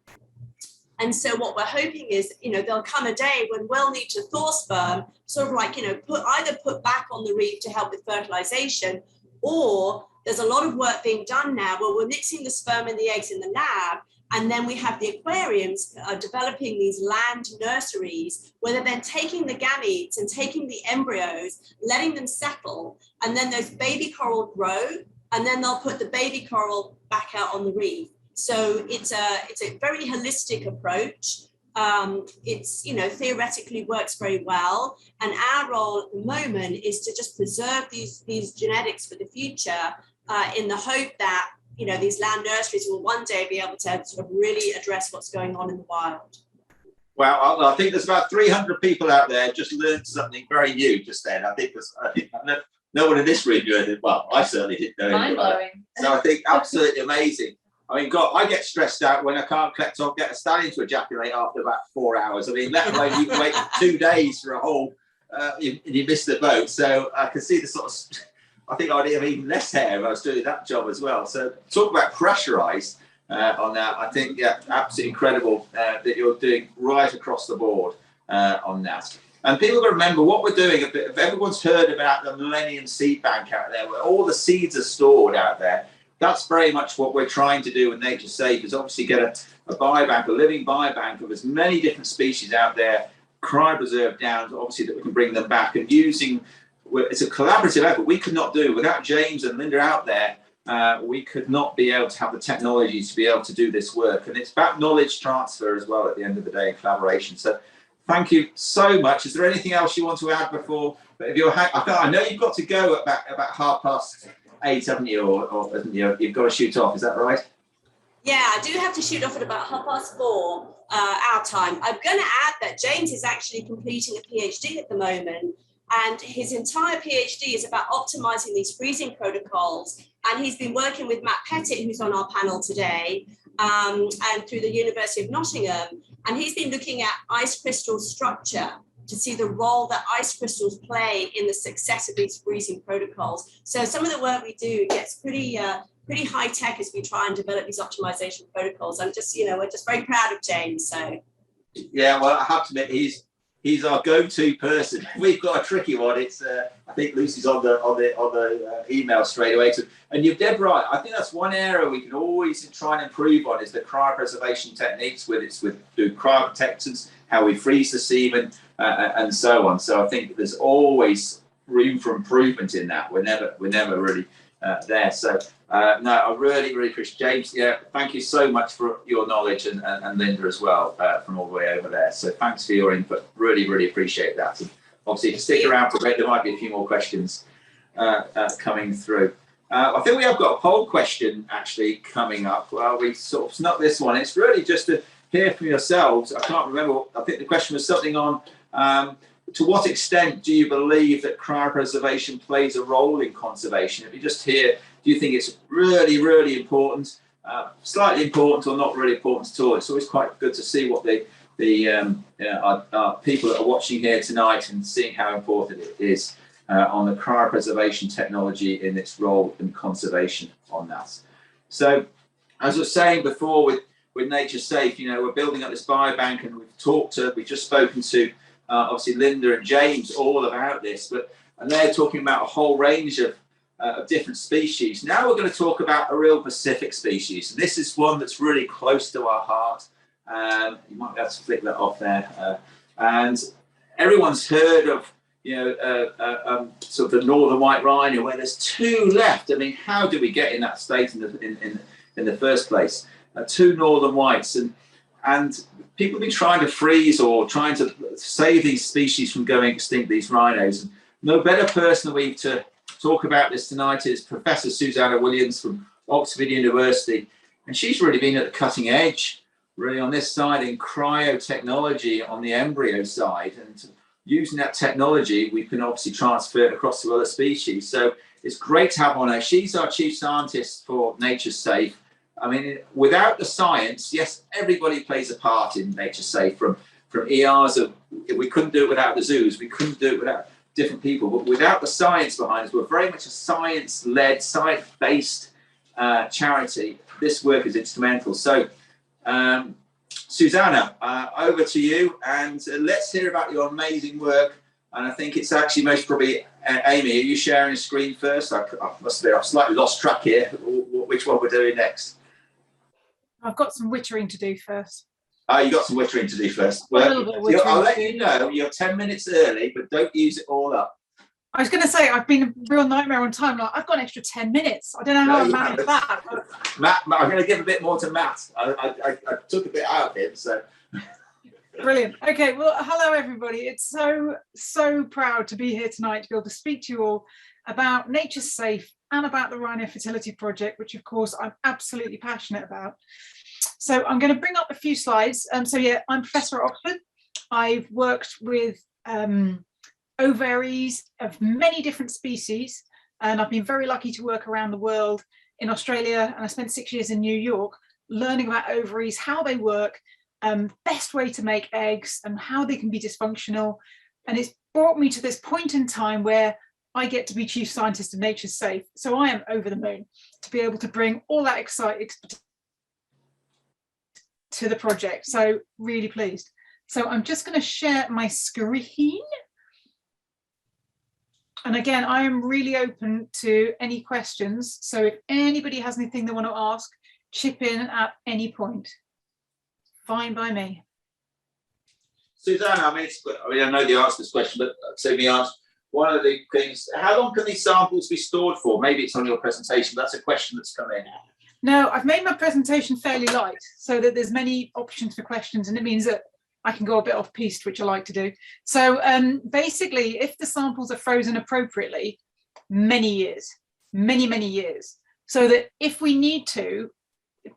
And so what we're hoping is, there'll come a day when we'll need to thaw sperm, sort of like, put back on the reef to help with fertilization, or there's a lot of work being done now where we're mixing the sperm and the eggs in the lab, And then we have the aquariums developing these land nurseries where they're then taking the gametes and taking the embryos, letting them settle, and then those baby coral grow, and then they'll put the baby coral back out on the reef. So it's a very holistic approach. It's, theoretically works very well. And our role at the moment is to just preserve these genetics for the future in the hope that, these land nurseries will one day be able to sort of really address what's going on in the wild. Wow, I think there's about 300 people out there just learned something very new just then. I think no one in this room knew it. Well, I certainly didn't know anything about it. So I think absolutely amazing. I mean, God, I get stressed out when I can't get a stallion to ejaculate after about 4 hours. I mean, let alone you can wait 2 days for a whole, you miss the boat. So I can see the sort of, I think I'd have even less hair if I was doing that job as well. So talk about pressurised on that. I think, yeah, absolutely incredible that you're doing right across the board on that. And people got to remember what we're doing. Everyone's heard about the Millennium Seed Bank out there, where all the seeds are stored out there. That's very much what we're trying to do with Nature Safe, is obviously get a biobank, a living biobank of as many different species out there, cryopreserved down, obviously, that we can bring them back. And it's a collaborative effort. We could not do without James and Linda out there. We could not be able to have the technology to be able to do this work. And it's about knowledge transfer as well at the end of the day, collaboration. So thank you so much. Is there anything else you want to add before? If I know you've got to go at about 8:30, haven't you? Or haven't you? You've got to shoot off. Is that right? Yeah, I do have to shoot off at about 4:30 our time. I'm going to add that James is actually completing a PhD at the moment, and his entire PhD is about optimizing these freezing protocols. And he's been working with Matt Pettit, who's on our panel today, and through the University of Nottingham. And he's been looking at ice crystal structure to see the role that ice crystals play in the success of these freezing protocols. So some of the work we do gets pretty high tech as we try and develop these optimization protocols. I'm just, we're just very proud of James. So yeah, well, I have to admit, he's our go-to person. We've got a tricky one. It's I think Lucy's on the email straight away. And you're dead right. I think that's one area we can always try and improve on, is the cryopreservation techniques with cryoprotectants, how we freeze the semen, and so on. So I think there's always room for improvement in that. We're never really there. So no, I really appreciate James. Yeah, thank you so much for your knowledge, and Linda as well from all the way over there. So thanks for your input. Really appreciate that. And obviously, stick around for a bit. There might be a few more questions coming through. I think we have got a poll question actually coming up. Well, we sort of snuck this one. It's really just to hear from yourselves. I can't remember. I think the question was something on to what extent do you believe that cryopreservation plays a role in conservation? If you just hear, do you think it's really important, slightly important, or not really important at all? It's always quite good to see what our people that are watching here tonight and seeing how important it is on the cryopreservation technology in its role in conservation on that. So, as I was saying before, with Nature Safe, we're building up this biobank, and we've just spoken to obviously Linda and James all about this, and they're talking about a whole range of different species. Now we're going to talk about a real Pacific species, and this is one that's really close to our heart. You might be able to flick that off there, and everyone's heard of sort of the northern white rhino, where there's 2 left. I mean, how did we get in that state in the first place? 2 northern whites, and people have been trying to freeze or trying to save these species from going extinct, these rhinos. And no better person than we to talk about this tonight is Professor Suzannah Williams from Oxford University. And she's really been at the cutting edge, really, on this side in cryotechnology on the embryo side. And using that technology, we can obviously transfer it across to other species. So it's great to have on her. She's our chief scientist for Nature Safe. I mean, without the science, yes, everybody plays a part in Nature Safe, from ERs. We couldn't do it without the zoos. We couldn't do it without different people. But without the science behind us, we're very much a science-led, science-based charity. This work is instrumental. So, Suzannah, over to you, and let's hear about your amazing work. And I think it's actually most probably Amy. Are you sharing a screen first? I must admit, I've slightly lost track here. Which one we're doing next? I've got some wittering to do first. Oh, you got some wittering to do first. A little bit of wittering I'll to let do. you know you're 10 minutes early, but don't use it all up. I was going to say, I've been a real nightmare on time. Like, I've got an extra 10 minutes. I don't know how I managed that. Matt, I'm going to give a bit more to Matt. I took a bit out of him, so. Brilliant. Okay, well, hello, everybody. It's so proud to be here tonight to be able to speak to you all about Nature's Safe and about the Rhino Fertility Project, which, of course, I'm absolutely passionate about. So I'm going to bring up a few slides. So, yeah, I'm Professor at Oxford. I've worked with ovaries of many different species, and I've been very lucky to work around the world in Australia, and I spent 6 years in New York learning about ovaries, how they work, best way to make eggs, and how they can be dysfunctional. And it's brought me to this point in time where I get to be Chief Scientist of Nature's Safe. So I am over the moon to be able to bring all that expertise to the project. So really pleased. So I'm just going to share my screen. And again, I am really open to any questions. So if anybody has anything they want to ask, chip in at any point. Fine by me. Suzannah, I know the answer to this question, but so me ask, one of the things, how long can these samples be stored for? Maybe it's on your presentation, but that's a question that's come in. No, I've made my presentation fairly light so that there's many options for questions, and it means that I can go a bit off piste, which I like to do. So basically, if the samples are frozen appropriately, many years, many years, so that if we need to,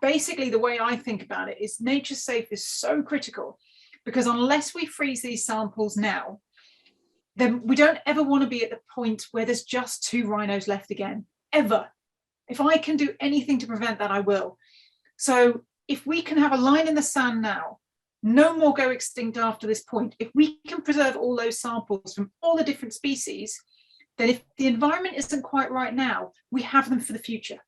basically the way I think about it is Nature's Safe is so critical, because unless we freeze these samples now, then we don't ever want to be at the point where there's just 2 rhinos left again, ever. If I can do anything to prevent that, I will. So if we can have a line in the sand now, no more go extinct after this point. If we can preserve all those samples from all the different species, then if the environment isn't quite right now, we have them for the future.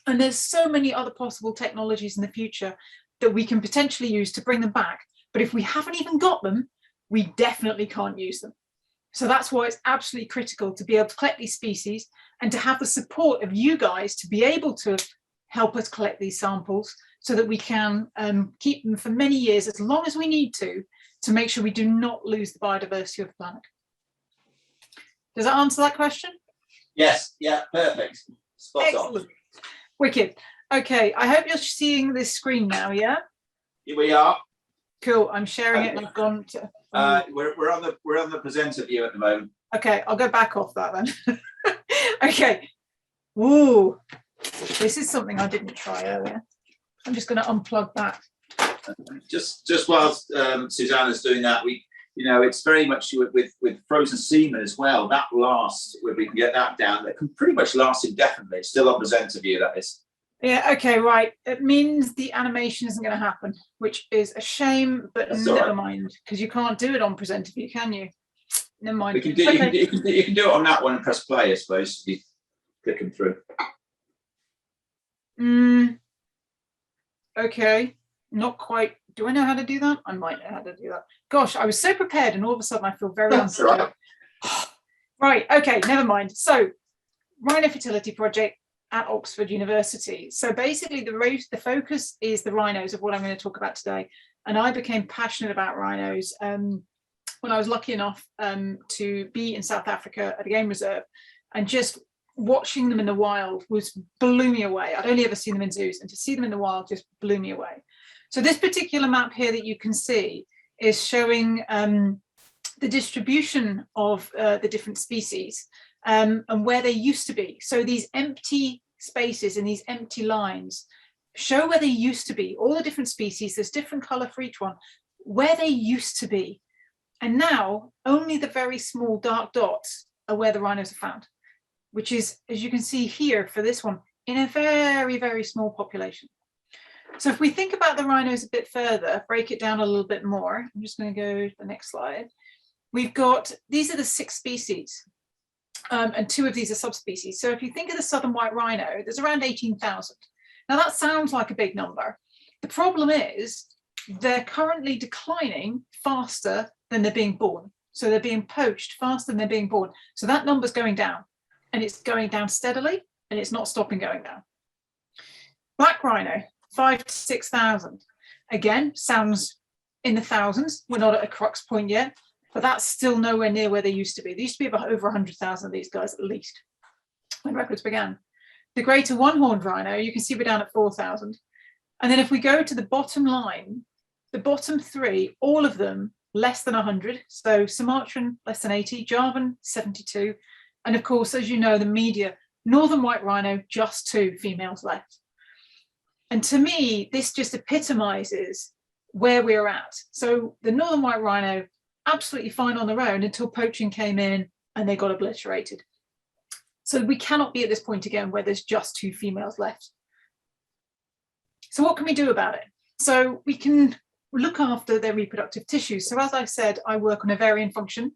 And there's so many other possible technologies in the future that we can potentially use to bring them back. But if we haven't even got them, we definitely can't use them. So that's why it's absolutely critical to be able to collect these species and to have the support of you guys to be able to help us collect these samples so that we can keep them for many years, as long as we need to make sure we do not lose the biodiversity of the planet. Does that answer that question? Yes, yeah, perfect. Spot on. Wicked. Okay, I hope you're seeing this screen now, yeah? Here we are. Cool, I'm sharing it and I've gone to... We're on the presenter view at the moment. Okay, I'll go back off that then. Okay. Ooh, this is something I didn't try earlier. I'm just going to unplug that. Just whilst Suzannah's doing that, it's very much with frozen semen as well. That lasts, when we can get that down, that can pretty much last indefinitely. It's still on presenter view, that is. Yeah, okay, right. It means the animation isn't going to happen, which is a shame, but That's never right. mind, because you can't do it on presenter view, can you? Never mind. You can do it on that one and press play, I suppose. You click them through. Okay, not quite. Do I know how to do that? I might know how to do that. Gosh, I was so prepared, and all of a sudden I feel very uncertain. Right, okay, never mind. So, Rhino Fertility Project at Oxford University. So basically the focus is the rhinos of what I'm going to talk about today. And I became passionate about rhinos when I was lucky enough to be in South Africa at a game reserve, and just watching them in the wild blew me away. I'd only ever seen them in zoos, and to see them in the wild just blew me away. So this particular map here that you can see is showing the distribution of the different species and where they used to be. So these empty spaces and these empty lines show where they used to be. All the different species, there's different color for each one, where they used to be. And now only the very small dark dots are where the rhinos are found, which is, as you can see here for this one, in a very, very small population. So if we think about the rhinos a bit further, break it down a little bit more, I'm just going to go to the next slide. We've got, these are the 6 species. And 2 of these are subspecies. So if you think of the southern white rhino, there's around 18,000. Now that sounds like a big number. The problem is they're currently declining faster than they're being born. So they're being poached faster than they're being born. So that number's going down, and it's going down steadily, and it's not stopping going down. Black rhino, 5,000 to 6,000. Again, sounds in the thousands. We're not at a crux point yet, but that's still nowhere near where they used to be. There used to be about over 100,000 of these guys at least when records began. The greater one-horned rhino, you can see we're down at 4,000. And then if we go to the bottom line, the bottom three, all of them less than 100. So Sumatran, less than 80, Javan, 72. And of course, as you know, the media, northern white rhino, just 2 females left. And to me, this just epitomizes where we're at. So the northern white rhino, absolutely fine on their own until poaching came in and they got obliterated. So we cannot be at this point again where there's just 2 females left. So what can we do about it? So we can look after their reproductive tissues. So as I said, I work on ovarian function.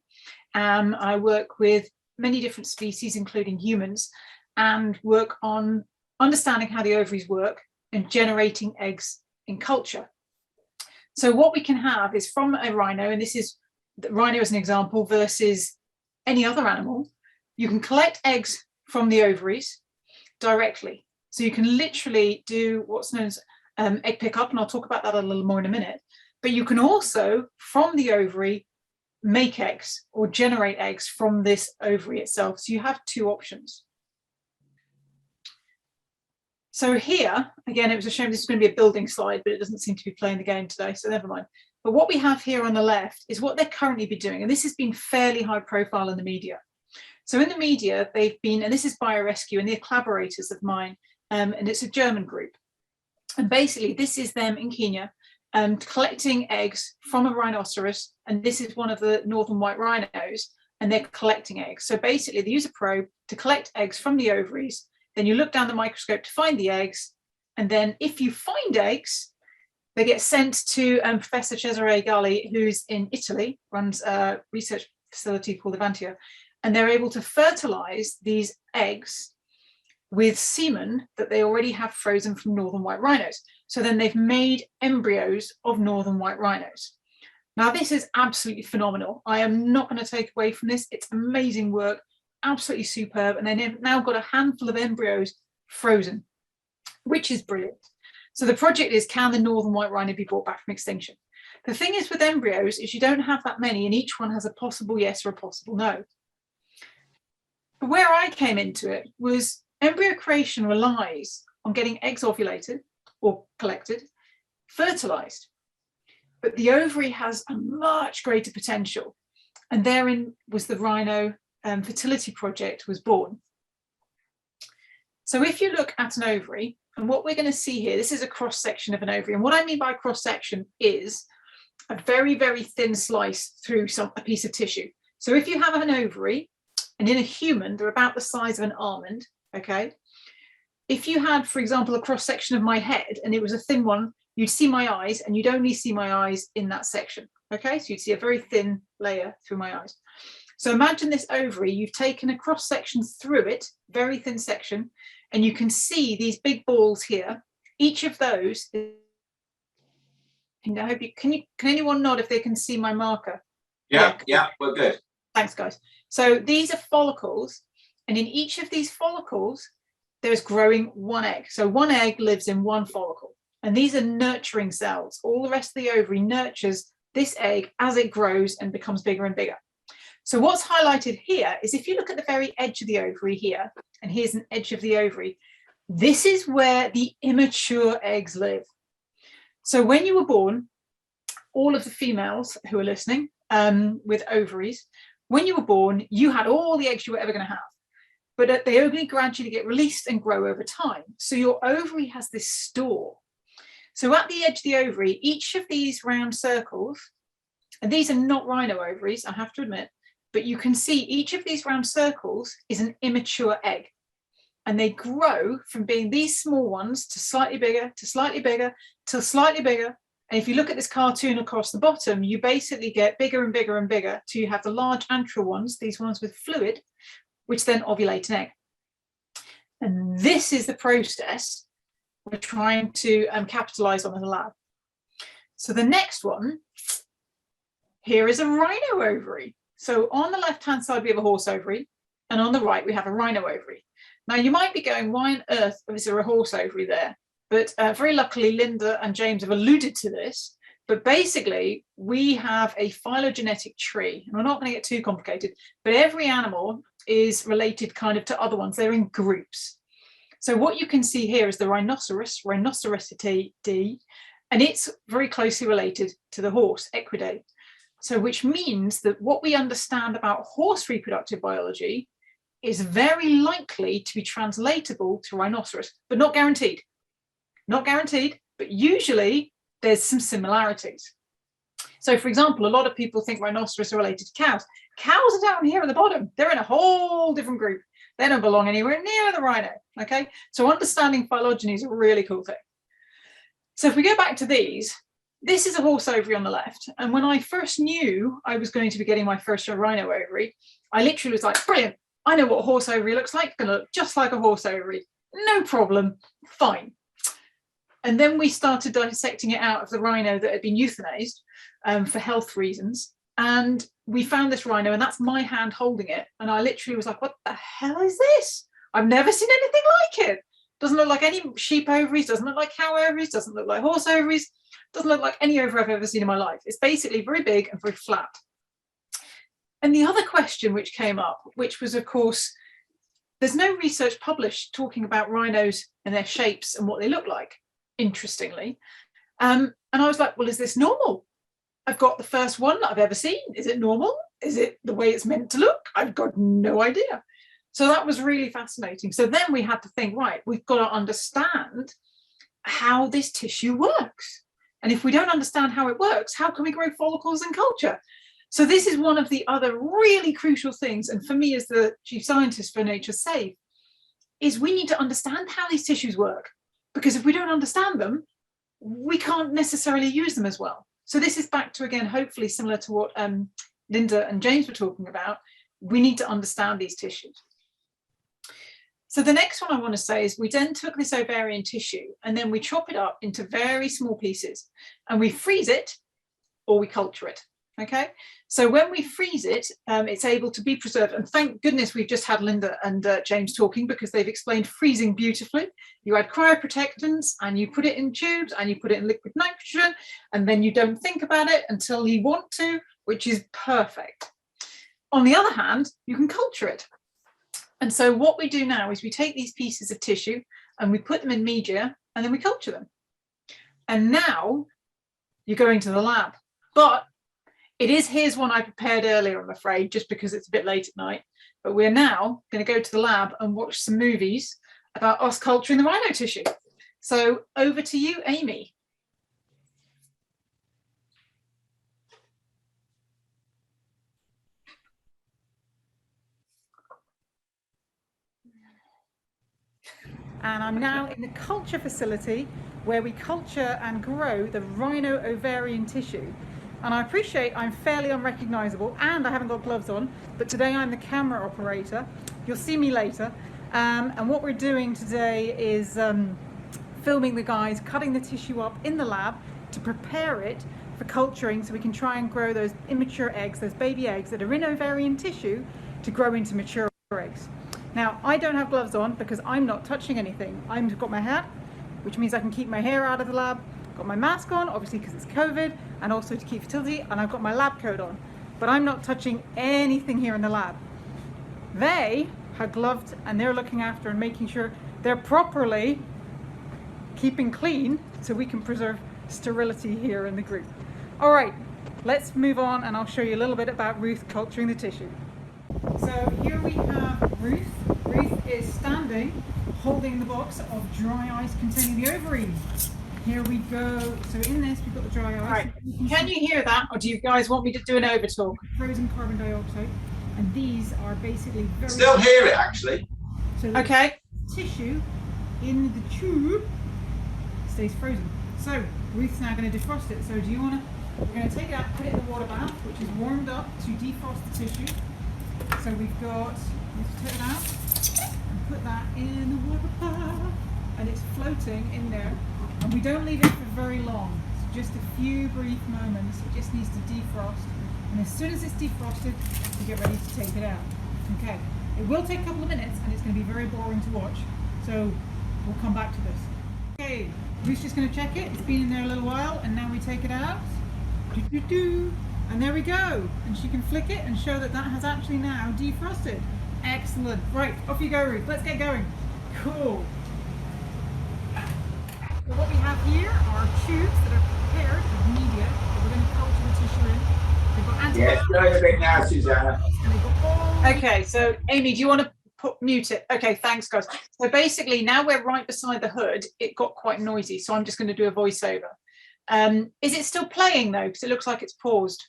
I work with many different species, including humans, and work on understanding how the ovaries work and generating eggs in culture. So what we can have is from a rhino, and this is the rhino as an example versus any other animal, you can collect eggs from the ovaries directly. So you can literally do what's known as egg pickup, and I'll talk about that a little more in a minute. But you can also, from the ovary, make eggs or generate eggs from this ovary itself. So you have 2 options. So here, again, it was a shame this is going to be a building slide, but it doesn't seem to be playing the game today, so never mind. But what we have here on the left is what they're currently be doing, and this has been fairly high profile in the media. So in the media, they've been, and this is Biorescue, and they're collaborators of mine, and it's a German group. And basically, this is them in Kenya collecting eggs from a rhinoceros, and this is one of the northern white rhinos, and they're collecting eggs. So basically, they use a probe to collect eggs from the ovaries, then you look down the microscope to find the eggs, and then if you find eggs, they get sent to Professor Cesare Galli, who's in Italy, runs a research facility called Avantia, and they're able to fertilize these eggs with semen that they already have frozen from northern white rhinos. So then they've made embryos of northern white rhinos. Now, this is absolutely phenomenal. I am not going to take away from this. It's amazing work, absolutely superb. And they've now got a handful of embryos frozen, which is brilliant. So the project is, can the northern white rhino be brought back from extinction? The thing is with embryos is you don't have that many, and each one has a possible yes or a possible no. But where I came into it was embryo creation relies on getting eggs ovulated or collected, fertilized. But the ovary has a much greater potential. And therein was the Rhino Fertility project was born. So if you look at an ovary, and what we're going to see here, this is a cross section of an ovary. And what I mean by cross section is a very, very thin slice through a piece of tissue. So if you have an ovary, and in a human, they're about the size of an almond, okay? If you had, for example, a cross section of my head, and it was a thin one, you'd see my eyes, and you'd only see my eyes in that section, okay? So you'd see a very thin layer through my eyes. So imagine this ovary, you've taken a cross section through it, very thin section, and you can see these big balls here. Each of those, I hope you, can anyone nod if they can see my marker? Yeah, we're good. Thanks, guys. So these are follicles, and in each of these follicles, there's growing one egg. So one egg lives in one follicle, and these are nurturing cells. All the rest of the ovary nurtures this egg as it grows and becomes bigger and bigger. So what's highlighted here is if you look at the very edge of the ovary here, and here's an edge of the ovary, this is where the immature eggs live. So when you were born, all of the females who are listening with ovaries, when you were born, you had all the eggs you were ever going to have, but they only gradually get released and grow over time. So your ovary has this store. So at the edge of the ovary, each of these round circles, and these are not rhino ovaries, I have to admit, but you can see each of these round circles is an immature egg. And they grow from being these small ones to slightly bigger, to slightly bigger, to slightly bigger. And if you look at this cartoon across the bottom, you basically get bigger and bigger and bigger till you have the large antral ones, these ones with fluid, which then ovulate an egg. And this is the process we're trying to capitalize on in the lab. So the next one, here is a rhino ovary. So on the left-hand side, we have a horse ovary, and on the right, we have a rhino ovary. Now, you might be going, why on earth is there a horse ovary there? but very luckily Linda and James have alluded to this. But basically, we have a phylogenetic tree, and we're not going to get too complicated, but every animal is related kind of to other ones. They're in groups. So what you can see here is the rhinoceros, Rhinocerosidae, and it's very closely related to the horse, Equidae. So which means that what we understand about horse reproductive biology is very likely to be translatable to rhinoceros, but not guaranteed. Not guaranteed, but usually there's some similarities. So for example, a lot of people think rhinoceros are related to cows. Cows are down here at the bottom. They're in a whole different group. They don't belong anywhere near the rhino, okay? So understanding phylogeny is a really cool thing. So if we go back to these, this is a horse ovary on the left. And when I first knew I was going to be getting my first rhino ovary, I literally was like, brilliant, I know what a horse ovary looks like. It's gonna look just like a horse ovary. No problem, fine. And then we started dissecting it out of the rhino that had been euthanized for health reasons. And we found this rhino, and that's my hand holding it. And I literally was like, what the hell is this? I've never seen anything like it. Doesn't look like any sheep ovaries, doesn't look like cow ovaries, doesn't look like horse ovaries, doesn't look like any ovary I've ever seen in my life. It's basically very big and very flat. And the other question which came up, which was, of course, there's no research published talking about rhinos and their shapes and what they look like, interestingly. And I was like, well, is this normal? I've got the first one that I've ever seen. Is it normal? Is it the way it's meant to look? I've got no idea. So that was really fascinating. So then we had to think, right, we've got to understand how this tissue works. And if we don't understand how it works, how can we grow follicles and culture? So this is one of the other really crucial things. And for me as the chief scientist for Nature Safe, is we need to understand how these tissues work. Because if we don't understand them, we can't necessarily use them as well. So this is back to, again, hopefully similar to what Linda and James were talking about. We need to understand these tissues. So the next one I want to say is we then took this ovarian tissue and then we chop it up into very small pieces and we freeze it or we culture it. Okay, so when we freeze it, it's able to be preserved. And thank goodness we've just had Linda and James talking, because they've explained freezing beautifully. You add cryoprotectants and you put it in tubes and you put it in liquid nitrogen, and then you don't think about it until you want to, which is perfect. On the other hand, you can culture it. And so what we do now is we take these pieces of tissue and we put them in media and then we culture them. And now you're going to the lab. But here's one I prepared earlier, I'm afraid, just because it's a bit late at night. But we're now going to go to the lab and watch some movies about us culturing the rhino tissue. So over to you, Amy. And I'm now in the culture facility where we culture and grow the rhino ovarian tissue. And I appreciate I'm fairly unrecognizable and I haven't got gloves on, but today I'm the camera operator. You'll see me later. And what we're doing today is filming the guys cutting the tissue up in the lab to prepare it for culturing so we can try and grow those immature eggs, those baby eggs that are in ovarian tissue, to grow into mature eggs. Now, I don't have gloves on because I'm not touching anything. I've got my hat, which means I can keep my hair out of the lab. Got my mask on, obviously because it's COVID, and also to keep fertility, and I've got my lab coat on. But I'm not touching anything here in the lab. They are gloved and they're looking after and making sure they're properly keeping clean so we can preserve sterility here in the group. All right, let's move on and I'll show you a little bit about Ruth culturing the tissue. So here we have Ruth. Ruth is standing, holding the box of dry ice containing the ovaries. Here we go. So in this, we've got the dry ice. All right. Can you hear that, or do you guys want me to do an overtalk? Frozen carbon dioxide, and these are basically very. Still hear it actually. So okay. Tissue in the tube stays frozen. So Ruth's now going to defrost it. So do you want to? We're going to take it out, put it in the water bath, which is warmed up to defrost the tissue. So we've got. Let's take it out and put that in the water bath, and it's floating in there. And we don't leave it for very long, so just a few brief moments. It just needs to defrost. And as soon as it's defrosted, we get ready to take it out. Okay, it will take a couple of minutes and it's going to be very boring to watch. So we'll come back to this. Okay, Okay, Ruth's just going to check it. It's been in there a little while, and now we take it out. And there we go. And she can flick it and show that that has actually now defrosted. Excellent. Right, off you go, Ruth. Let's get going. Cool. So what we have here are tubes that are prepared with media that we're going to culture the tissue in. They've got antibiotics. Yes, go a bit now, Suzannah. Okay, so Amy, do you want to mute it? Okay, thanks guys. So basically now we're right beside the hood. It got quite noisy, so I'm just going to do a voiceover. Is it still playing though? Because it looks like it's paused.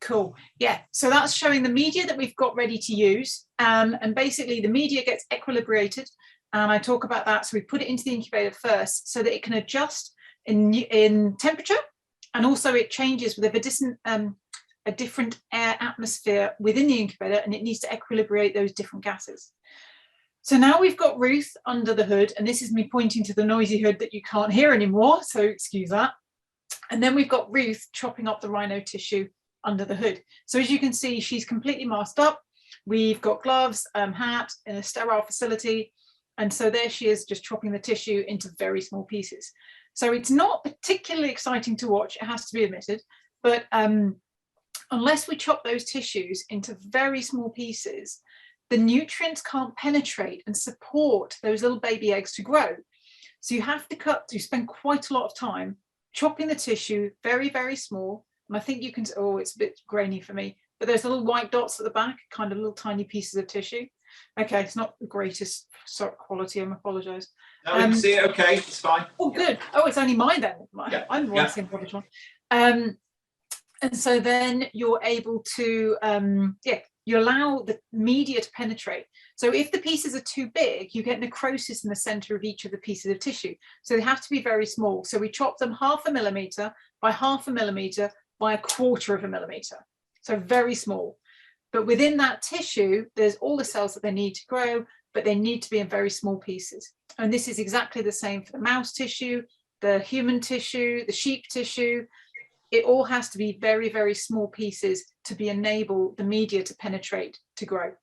Cool. Yeah, so that's showing the media that we've got ready to use. And basically the media gets equilibrated. And I talk about that. So we put it into the incubator first so that it can adjust in temperature. And also it changes with a different air atmosphere within the incubator, and it needs to equilibrate those different gases. So now we've got Ruth under the hood, and this is me pointing to the noisy hood that you can't hear anymore, so excuse that. And then we've got Ruth chopping up the rhino tissue under the hood. So as you can see, she's completely masked up. We've got gloves, hat, in a sterile facility. And so there she is, just chopping the tissue into very small pieces. So it's not particularly exciting to watch, it has to be admitted, but unless we chop those tissues into very small pieces, the nutrients can't penetrate and support those little baby eggs to grow. So you have to spend quite a lot of time chopping the tissue very, very small. And I think you can, oh, it's a bit grainy for me, but there's little white dots at the back, kind of little tiny pieces of tissue. Okay, it's not the greatest quality, I apologise. No, we can see it okay, it's fine. Oh, good. Oh, it's only mine then. Yeah. I'm the one seeing rubbish one. And so then you're able to, you allow the media to penetrate. So if the pieces are too big, you get necrosis in the center of each of the pieces of tissue. So they have to be very small. So we chop them 0.5 millimeter by 0.5 millimeter by 1/4 millimeter. So very small. But within that tissue, there's all the cells that they need to grow, but they need to be in very small pieces. And this is exactly the same for the mouse tissue, the human tissue, the sheep tissue. It all has to be very, very small pieces to enable the media to penetrate, to grow.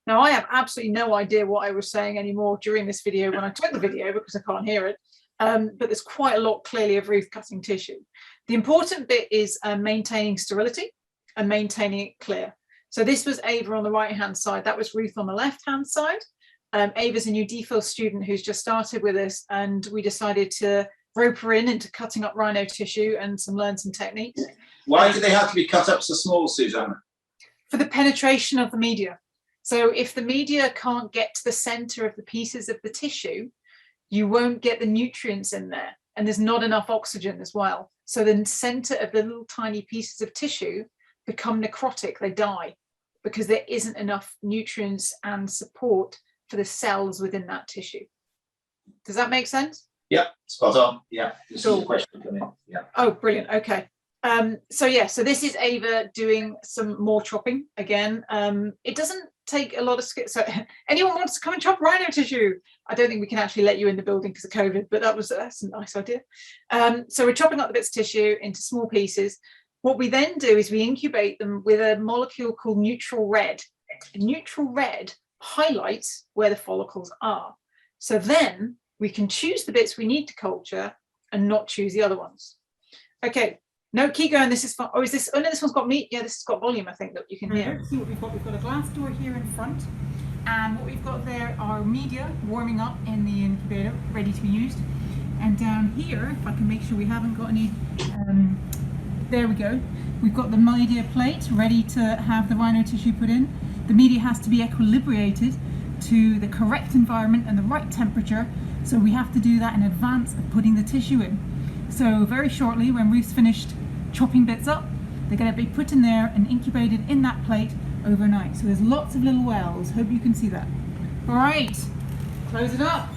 Now, I have absolutely no idea what I was saying anymore during this video when I took the video because I can't hear it. But there's quite a lot clearly of Ruth cutting tissue. The important bit is maintaining sterility and maintaining it clear. So this was Ava on the right-hand side. That was Ruth on the left-hand side. Ava's a new DPhil student who's just started with us, and we decided to rope her into cutting up rhino tissue and learn some techniques. Why do they have to be cut up so small, Suzannah? For the penetration of the media. So if the media can't get to the center of the pieces of the tissue, you won't get the nutrients in there, and there's not enough oxygen as well. So the center of the little tiny pieces of tissue become necrotic, they die, because there isn't enough nutrients and support for the cells within that tissue. Does that make sense? Yeah, spot on. Yeah, this cool. is a question coming in. Yeah. Oh, brilliant. Okay. So this is Ava doing some more chopping again. It doesn't take a lot of skill. So anyone wants to come and chop rhino tissue? I don't think we can actually let you in the building because of COVID, but that's a nice idea. So we're chopping up the bits of tissue into small pieces. What we then do is we incubate them with a molecule called neutral red. Neutral red highlights where the follicles are. So then we can choose the bits we need to culture and not choose the other ones. Okay, no, keep going. This is fun. Oh, is this? Oh no, this one's got meat. Yeah, this has got volume. I think that you can hear. See what we've got. We've got a glass door here in front, and what we've got there are media warming up in the incubator, ready to be used. And down here, if I can make sure we haven't got any. There we go. We've got the media plate ready to have the rhino tissue put in. The media has to be equilibrated to the correct environment and the right temperature. So we have to do that in advance of putting the tissue in. So very shortly, when Ruth's finished chopping bits up, they're going to be put in there and incubated in that plate overnight. So there's lots of little wells. Hope you can see that. All right, close it up.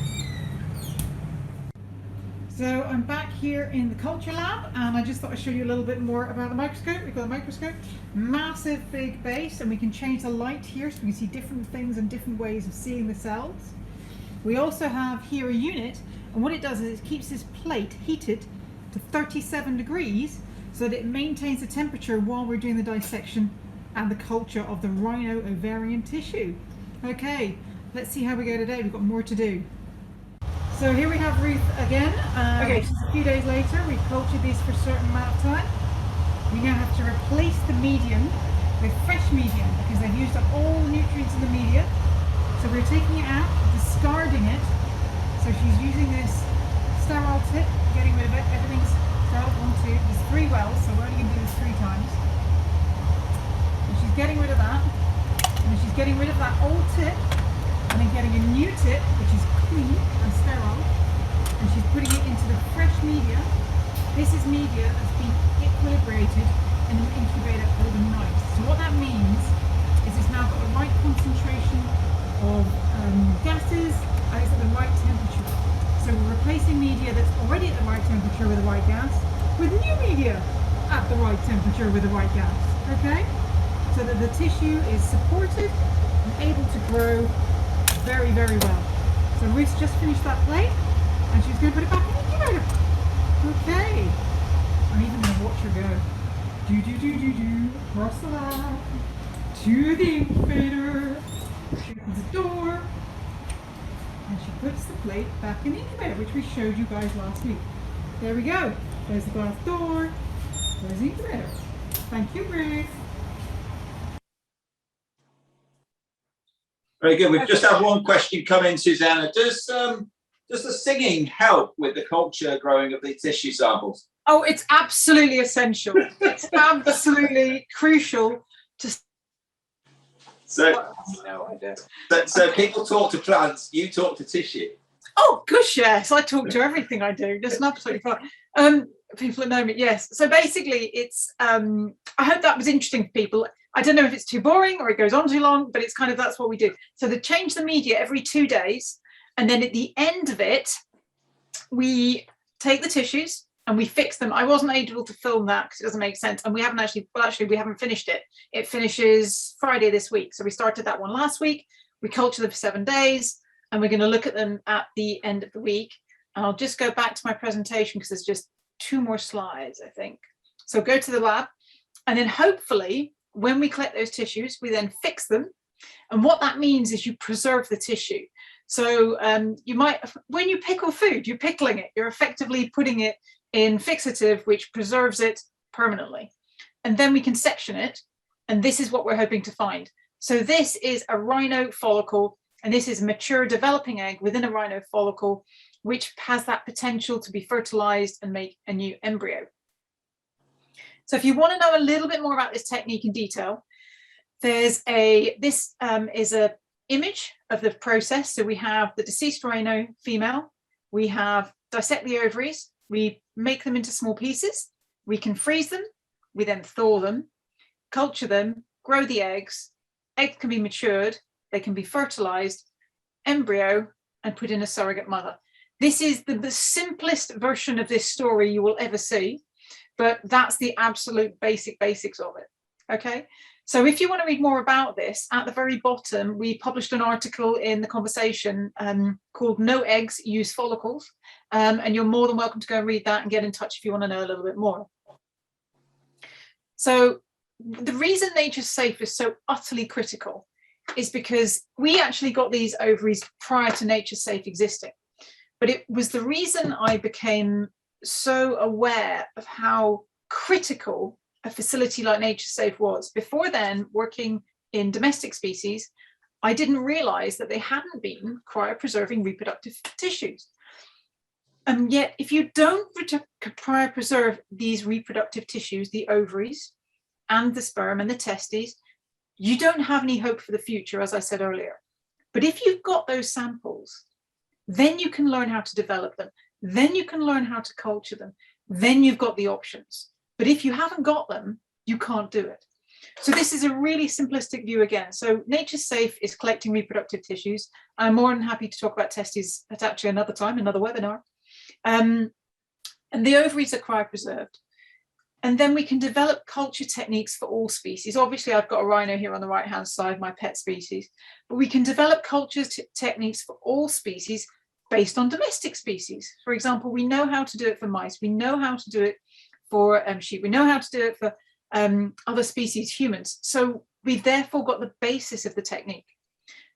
So I'm back here in the culture lab, and I just thought I'd show you a little bit more about the microscope. We've got a microscope, massive big base, and we can change the light here so we can see different things and different ways of seeing the cells. We also have here a unit, and what it does is it keeps this plate heated to 37 degrees so that it maintains the temperature while we're doing the dissection and the culture of the rhino ovarian tissue. Okay, let's see how we go today. We've got more to do. So here we have Ruth again. Okay, just a few days later, we've cultured these for a certain amount of time. We now have to replace the medium with fresh medium because they've used up all the nutrients in the media. So we're taking it out, discarding it. So she's using this sterile tip, getting rid of it. Everything's sterile. 1, 2. There's 3 wells, so we're only going to do this 3 times. And she's getting rid of that. And she's getting rid of that old tip, and then getting a new tip, which is clean and sterile. And she's putting it into the fresh media. This is media that's been equilibrated in an incubator overnight. So what that means is it's now got the right concentration of gases and it's at the right temperature. So we're replacing media that's already at the right temperature with the right gas with new media at the right temperature with the right gas. Okay? So that the tissue is supported and able to grow very, very well. So Ruth's just finished that plate and she's going to put it back in the incubator. Okay. I'm even going to watch her go. Across the lab to the incubator. She opens the door and she puts the plate back in the incubator, which we showed you guys last week. There we go. There's the glass door. There's the incubator. Thank you, Ruth. Very good. We've just had one question come in, Suzannah. Does the singing help with the culture growing of the tissue samples? Oh, it's absolutely essential. It's absolutely crucial to. So, no idea. So people talk to plants, you talk to tissue. Oh, gosh, yes. I talk to everything I do. Just absolutely fine. People that know me, yes. So basically, it's. I hope that was interesting for people. I don't know if it's too boring or it goes on too long, but it's kind of that's what we do. So they change the media every 2 days, and then at the end of it, we take the tissues and we fix them. I wasn't able to film that because it doesn't make sense, and we haven't actually. Well, actually, we haven't finished it. It finishes Friday this week, so we started that one last week. We culture them for 7 days, and we're going to look at them at the end of the week. And I'll just go back to my presentation because there's just 2 more slides, I think. So go to the lab, and then hopefully, when we collect those tissues, we then fix them. And what that means is you preserve the tissue. So you might, when you pickle food, you're pickling it. You're effectively putting it in fixative, which preserves it permanently. And then we can section it. And this is what we're hoping to find. So this is a rhino follicle, and this is a mature developing egg within a rhino follicle, which has that potential to be fertilized and make a new embryo. So if you want to know a little bit more about this technique in detail, this is an image of the process. So we have the deceased rhino female, we have dissect the ovaries, we make them into small pieces, we can freeze them, we then thaw them, culture them, grow the eggs, eggs can be matured, they can be fertilized, embryo, and put in a surrogate mother. This is the simplest version of this story you will ever see. But that's the absolute basics of it. Okay, so if you want to read more about this, at the very bottom, we published an article in The Conversation called No Eggs, Use Follicles. And you're more than welcome to go and read that and get in touch if you want to know a little bit more. So the reason Nature's Safe is so utterly critical is because we actually got these ovaries prior to Nature's Safe existing. But it was the reason I became so aware of how critical a facility like Nature's Safe was. Before then, working in domestic species, I didn't realize that they hadn't been cryopreserving reproductive tissues. And yet, if you don't cryopreserve these reproductive tissues, the ovaries and the sperm and the testes, you don't have any hope for the future, as I said earlier. But if you've got those samples, then you can learn how to develop them. Then you can learn how to culture them. Then you've got the options. But if you haven't got them, you can't do it. So this is a really simplistic view again. So Nature's Safe is collecting reproductive tissues. I'm more than happy to talk about testes at actually another time, another webinar. And the ovaries are cryopreserved. And then we can develop culture techniques for all species. Obviously, I've got a rhino here on the right-hand side, my pet species. But we can develop culture techniques for all species based on domestic species. For example, we know how to do it for mice. We know how to do it for sheep. We know how to do it for other species, humans. So we've therefore got the basis of the technique.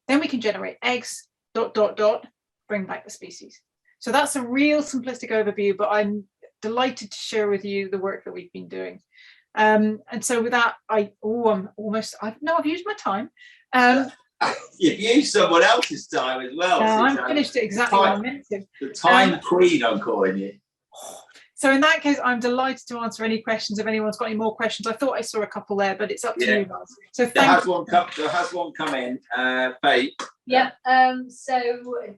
Then we can generate eggs, bring back the species. So that's a real simplistic overview, but I'm delighted to share with you the work that we've been doing. And so with that, I've used my time. You've used someone else's time as well. I finished it exactly what I meant to. The time queen, I'm calling you. So in that case, I'm delighted to answer any questions if anyone's got any more questions. I thought I saw a couple there, but it's up to you guys. So there has one come in, Faye. Yep. So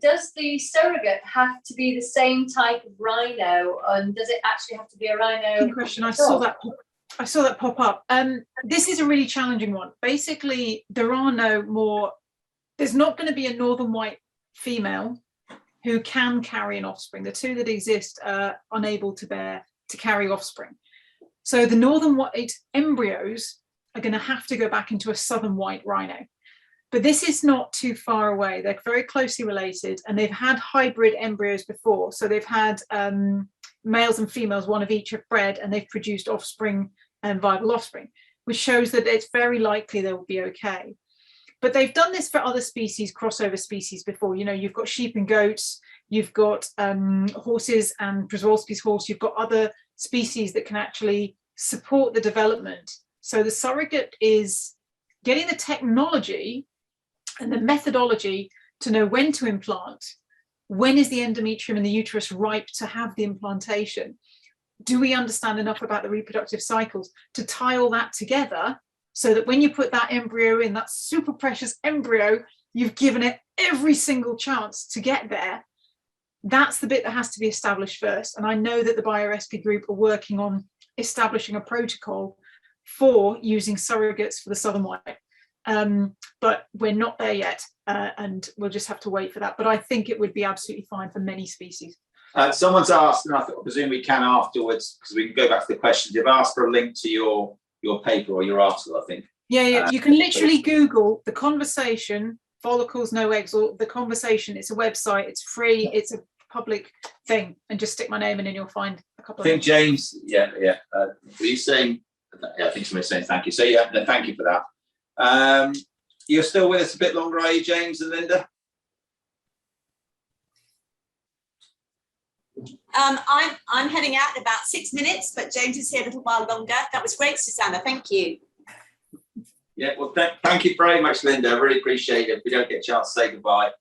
does the surrogate have to be the same type of rhino, and does it actually have to be a rhino? Good question. I saw that pop up. This is a really challenging one. Basically, there's not going to be a northern white female who can carry an offspring. The two that exist are unable to carry offspring. So the northern white embryos are going to have to go back into a southern white rhino. But this is not too far away. They're very closely related, and they've had hybrid embryos before. So they've had males and females, one of each have bred, and they've produced offspring and viable offspring, which shows that it's very likely they will be okay. But they've done this for other species, crossover species before. You know, you've got sheep and goats, you've got horses and Przewalski's horse, you've got other species that can actually support the development. So the surrogate is getting the technology and the methodology to know when to implant. When is the endometrium and the uterus ripe to have the implantation? Do we understand enough about the reproductive cycles to tie all that together so that when you put that embryo in, that super precious embryo, you've given it every single chance to get there? That's the bit that has to be established first. And I know that the biorescue group are working on establishing a protocol for using surrogates for the southern white. But we're not there yet, and we'll just have to wait for that. But I think it would be absolutely fine for many species. Someone's asked, and I presume we can afterwards, because we can go back to the questions. They've asked for a link to your paper or your article, I think. Yeah. You can literally Google the conversation, follicles, no eggs, or the conversation. It's a website. It's free. It's a public thing, and just stick my name in, and you'll find a couple. I think James. Yeah. Were you saying? Yeah, I think somebody's saying thank you. So yeah, no, thank you for that. You're still with us a bit longer, are you, James and Linda? I'm heading out in about 6 minutes, but James is here a little while longer. That was great, Suzannah. Thank you. Yeah, well, thank you very much, Linda. I really appreciate it. We don't get a chance to say goodbye.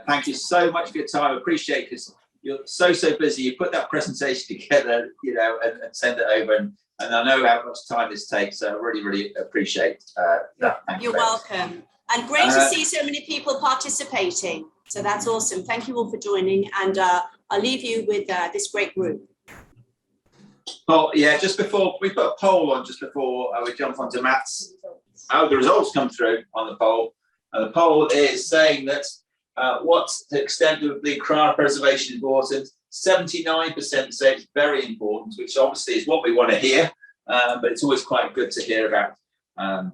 Thank you so much for your time. I appreciate it because you're so busy. You put that presentation together, you know, and send it over. And I know how much time this takes. So I really appreciate that. Thank you. You're welcome. And great to see so many people participating. So that's awesome. Thank you all for joining. And I'll leave you with this great group. Oh, yeah, just before we put a poll on, just before we jump onto Matt's. Oh, the results come through on the poll. And the poll is saying that what's the extent of the cryopreservation important? 79% say it's very important, which obviously is what we want to hear. But it's always quite good to hear about. Can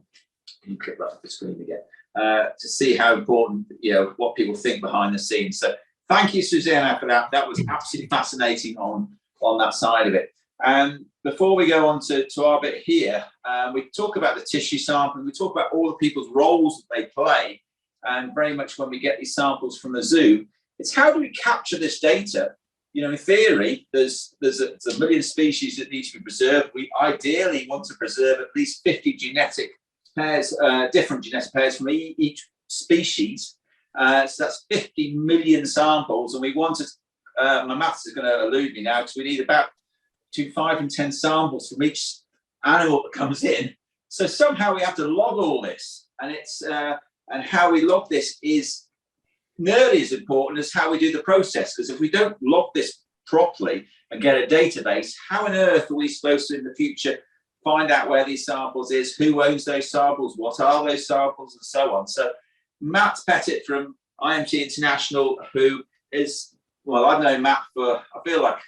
you click that up the screen again? To see how important, you know, what people think behind the scenes. So thank you, Suzannah, for that. That was absolutely fascinating on that side of it. And before we go on to our bit here, we talk about the tissue sampling, we talk about all the people's roles that they play, and very much when we get these samples from the zoo, it's how do we capture this data? You know, in theory, there's a million species that need to be preserved. We ideally want to preserve at least 50 genetic pairs, different genetic pairs from each species. So that's 50 million samples, and we wanted, my maths is going to elude me now, because we need about between 5 and 10 samples from each animal that comes in. So somehow we have to log all this, and it's and how we log this is nearly as important as how we do the process, because if we don't log this properly and get a database, how on earth are we supposed to in the future find out where these samples is, who owns those samples, what are those samples, and so on. So Matt Pettit from IMT International, who is, well, I've known Matt for, I feel like,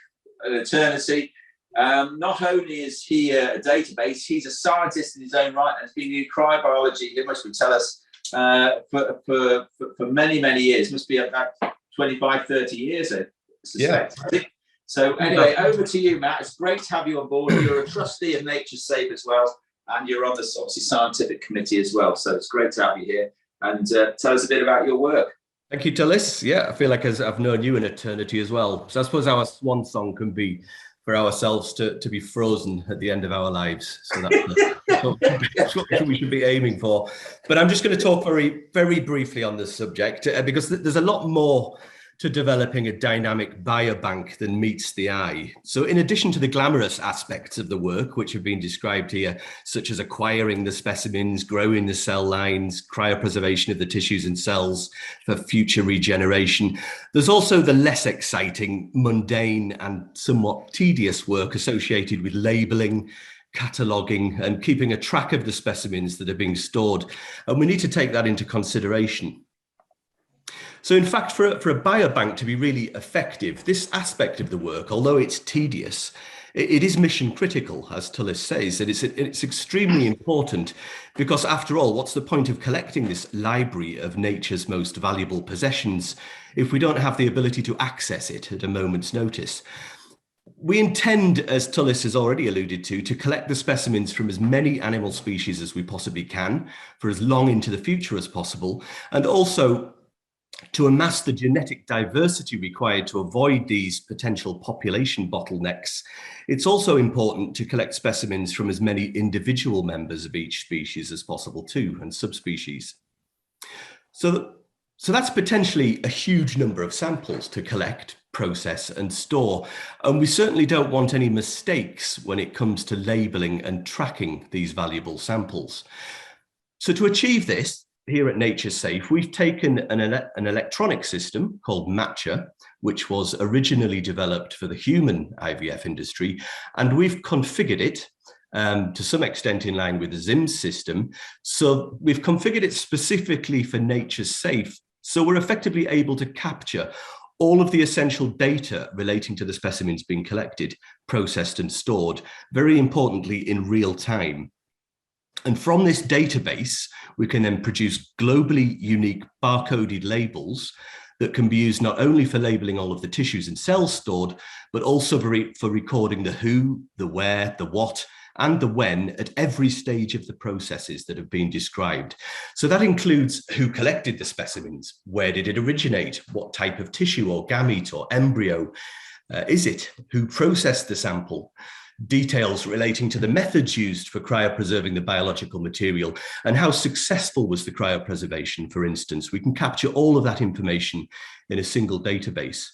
an eternity. Not only is he a database, he's a scientist in his own right, and has been in cryobiology, he must tell us, for many years, must be about 25, 30 years, I suspect. Yeah. So anyway, over to you, Matt. It's great to have you on board. You're a trustee of Nature's Safe as well, and you're on the obviously scientific committee as well. So it's great to have you here, and tell us a bit about your work. Thank you, Tullis. Yeah, I feel like I've known you an eternity as well. So I suppose our swan song can be for ourselves to be frozen at the end of our lives. So that's what we should be aiming for. But I'm just going to talk very, very briefly on this subject because there's a lot more to developing a dynamic biobank than meets the eye. So in addition to the glamorous aspects of the work, which have been described here, such as acquiring the specimens, growing the cell lines, cryopreservation of the tissues and cells for future regeneration, there's also the less exciting, mundane and somewhat tedious work associated with labeling, cataloguing and keeping a track of the specimens that are being stored. And we need to take that into consideration. So in fact, for a biobank to be really effective, this aspect of the work, although it's tedious, it is mission critical, as Tullis says, and it's extremely important because after all, what's the point of collecting this library of nature's most valuable possessions if we don't have the ability to access it at a moment's notice? We intend, as Tullis has already alluded to collect the specimens from as many animal species as we possibly can for as long into the future as possible, and also to amass the genetic diversity required to avoid these potential population bottlenecks. It's also important to collect specimens from as many individual members of each species as possible too, and subspecies. So that's potentially a huge number of samples to collect, process and store. And we certainly don't want any mistakes when it comes to labeling and tracking these valuable samples. So to achieve this, here at Nature's Safe, we've taken an electronic system called Matcher, which was originally developed for the human IVF industry, and we've configured it to some extent in line with the ZIMS system. So we've configured it specifically for Nature's Safe, so we're effectively able to capture all of the essential data relating to the specimens being collected, processed and stored, very importantly in real time. And from this database, we can then produce globally unique barcoded labels that can be used not only for labeling all of the tissues and cells stored, but also for recording the who, the where, the what, and the when at every stage of the processes that have been described. So that includes who collected the specimens, where did it originate, what type of tissue or gamete or embryo is it, who processed the sample, details relating to the methods used for cryopreserving the biological material and how successful was the cryopreservation, for instance. We can capture all of that information in a single database.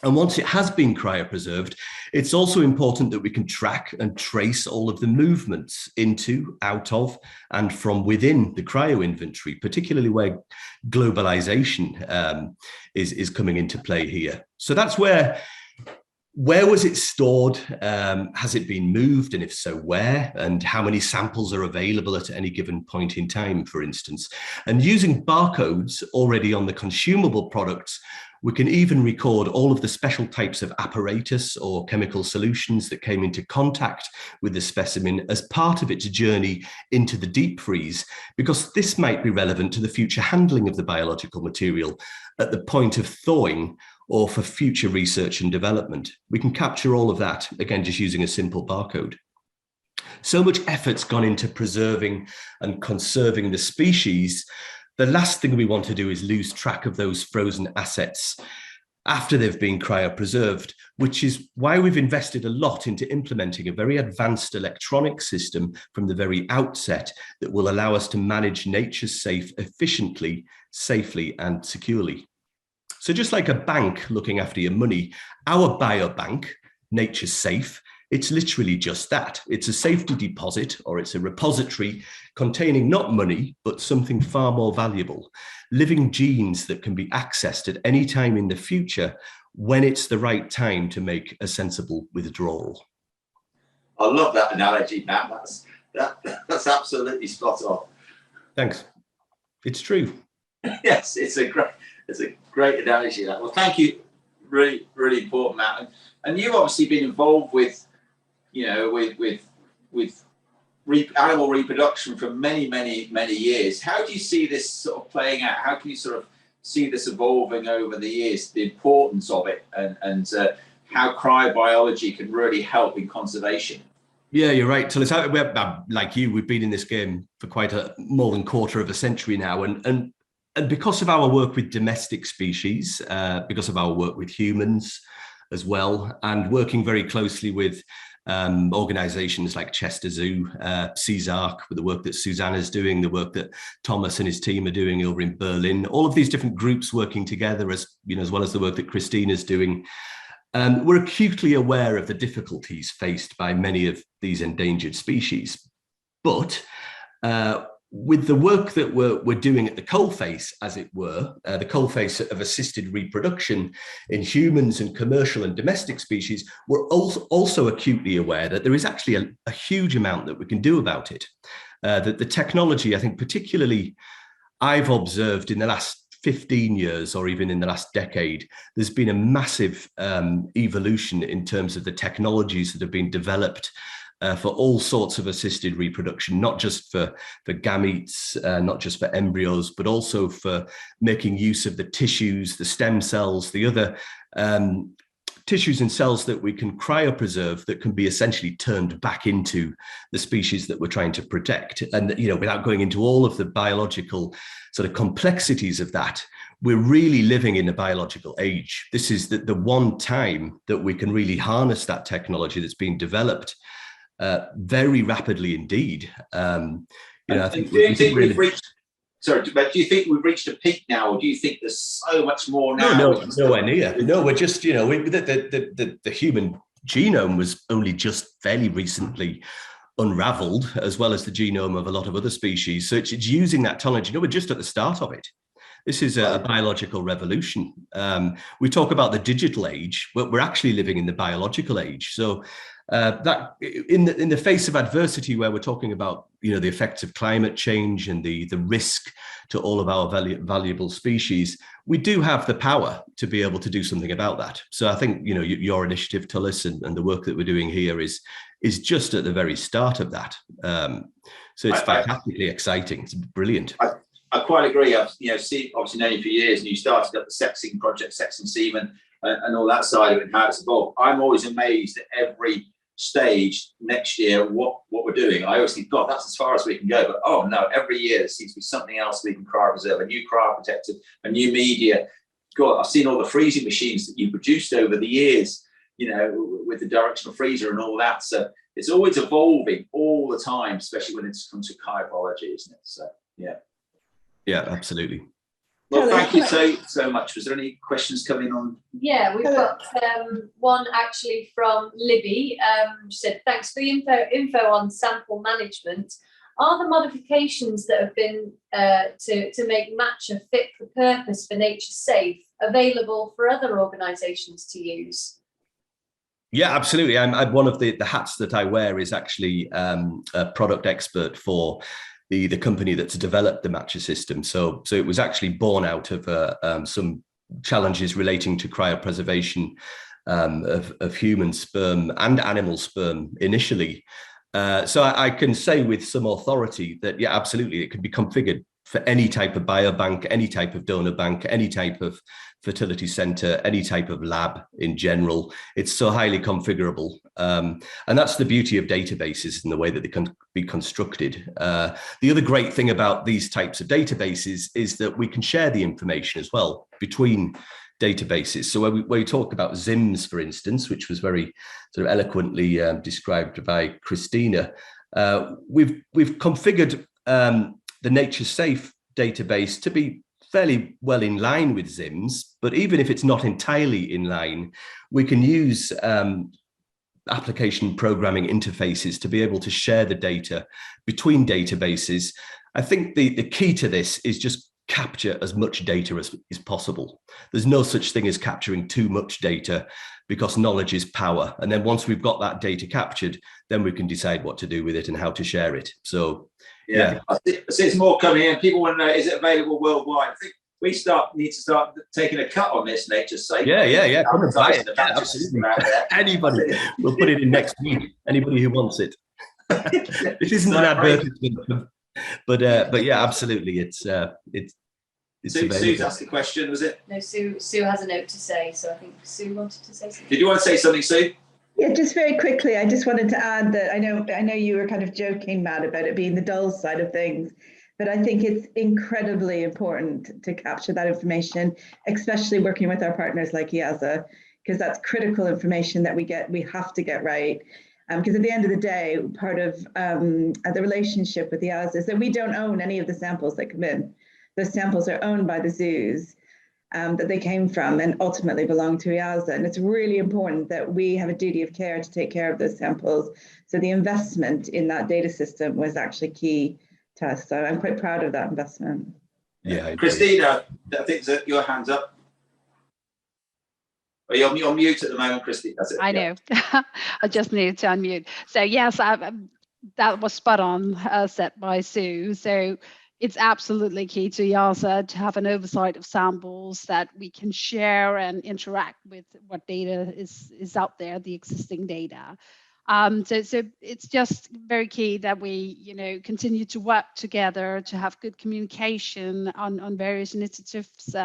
And once it has been cryopreserved, it's also important that we can track and trace all of the movements into, out of, and from within the cryo inventory, particularly where globalization is coming into play here. So that's where was it stored? Has it been moved? And if so, where? And how many samples are available at any given point in time, for instance? And using barcodes already on the consumable products, we can even record all of the special types of apparatus or chemical solutions that came into contact with the specimen as part of its journey into the deep freeze, because this might be relevant to the future handling of the biological material at the point of thawing or for future research and development. We can capture all of that, again, just using a simple barcode. So much effort's gone into preserving and conserving the species. The last thing we want to do is lose track of those frozen assets after they've been cryopreserved, which is why we've invested a lot into implementing a very advanced electronic system from the very outset that will allow us to manage Nature's Safe efficiently, safely, and securely. So just like a bank looking after your money, our biobank, Nature's Safe, it's literally just that. It's a safety deposit, or it's a repository containing not money, but something far more valuable, living genes that can be accessed at any time in the future when it's the right time to make a sensible withdrawal. I love that analogy, Matt. That's absolutely spot on. Thanks. It's true. Yes, it's a great analogy. That. Well, thank you. Really, really important, Matt. And you've obviously been involved with, with animal reproduction for many, many, many years. How do you see this sort of playing out? How can you sort of see this evolving over the years, the importance of it, and how cryobiology can really help in conservation? Yeah, you're right, Tullis. Like you, we've been in this game for quite more than a quarter of a century now, and And because of our work with domestic species, because of our work with humans as well, and working very closely with organisations like Chester Zoo, CSARC, with the work that Suzannah is doing, the work that Thomas and his team are doing over in Berlin, all of these different groups working together, as well as the work that Christina's doing. We're acutely aware of the difficulties faced by many of these endangered species. But with the work that we're doing at the coalface, as it were, the coalface of assisted reproduction in humans and commercial and domestic species, we're also acutely aware that there is actually a huge amount that we can do about it. That the technology, I think particularly I've observed in the last 15 years or even in the last decade, there's been a massive evolution in terms of the technologies that have been developed for all sorts of assisted reproduction, not just for gametes, not just for embryos, but also for making use of the tissues, the stem cells, the other tissues and cells that we can cryopreserve that can be essentially turned back into the species that we're trying to protect. And, without going into all of the biological sort of complexities of that, we're really living in the biological age. This is the one time that we can really harness that technology that's been developed very rapidly indeed. I think do you think we've reached? Sorry, but do you think we've reached a peak now, or do you think there's so much more now? No, nowhere near. No, we're just the human genome was only just fairly recently unraveled, as well as the genome of a lot of other species. So it's using that technology. We're just at the start of it. This is a biological revolution. We talk about the digital age, but we're actually living in the biological age. So that in the face of adversity, where we're talking about the effects of climate change and the risk to all of our valuable species, we do have the power to be able to do something about that. So I think your initiative, Tullis, and the work that we're doing here is just at the very start of that. So it's fantastically exciting. It's brilliant. I quite agree. I've obviously known you for years, and you started up the sexing project, sexing semen, and all that side of it, and how it's evolved. I'm always amazed at every stage next year what we're doing. I always think, God, that's as far as we can go. But oh no, every year there seems to be something else we can cryopreserve, a new cryoprotector, a new media. God, I've seen all the freezing machines that you produced over the years, with the directional freezer and all that. So it's always evolving all the time, especially when it comes to cryobiology, isn't it? So yeah. Yeah, absolutely. Well, thank you so much. Was there any questions coming on? Yeah, we've got one actually from Libby. She said, thanks for the info on sample management. Are the modifications that have been to make Matcha fit for purpose for Nature Safe available for other organisations to use? Yeah, absolutely. I'm one of the hats that I wear is actually a product expert for the company that's developed the Matcha system. So it was actually born out of some challenges relating to cryopreservation of human sperm and animal sperm initially. So I can say with some authority that, yeah, absolutely, it can be configured for any type of biobank, any type of donor bank, any type of fertility center, any type of lab in general. It's so highly configurable. And that's the beauty of databases and the way that they can be constructed. The other great thing about these types of databases is that we can share the information as well between databases. So when we talk about ZIMS, for instance, which was very sort of eloquently described by Christina, we've configured the Nature Safe database to be fairly well in line with ZIMS, but even if it's not entirely in line, we can use application programming interfaces to be able to share the data between databases. I think the key to this is just capture as much data as is possible. There's no such thing as capturing too much data, because knowledge is power. And then once we've got that data captured, then we can decide what to do with it and how to share it. So yeah. I see it's more coming in. People want to know, is it available worldwide? I think we need to start taking a cut on this, Nature Safe. Yeah. Come and buy it. Yeah, absolutely. Anybody, we'll put it in next week. Anybody who wants it. This isn't an advertisement, but yeah, absolutely. It's Sue's asked a question, was it? No, Sue has a note to say, so I think Sue wanted to say something. Did you want to say something, Sue? Yeah, just very quickly, I just wanted to add that I know you were kind of joking, Matt, about it being the dull side of things, But I think it's incredibly important to capture that information, especially working with our partners like EASA, because that's critical information that we have to get right. Because at the end of the day, part of the relationship with EASA is that we don't own any of the samples that come in. Those samples are owned by the zoos that they came from and ultimately belong to EASA. And it's really important that we have a duty of care to take care of those samples. So the investment in that data system was actually key to us. So I'm quite proud of that investment. Yeah, Christina, I think that your hand's up. Are you on mute at the moment, Christy? That's it. I know. I just needed to unmute. So yes, that was spot on said by Sue. So it's absolutely key to EASA to have an oversight of samples that we can share and interact with what data is out there, the existing data. So it's just very key that we, continue to work together to have good communication on various initiatives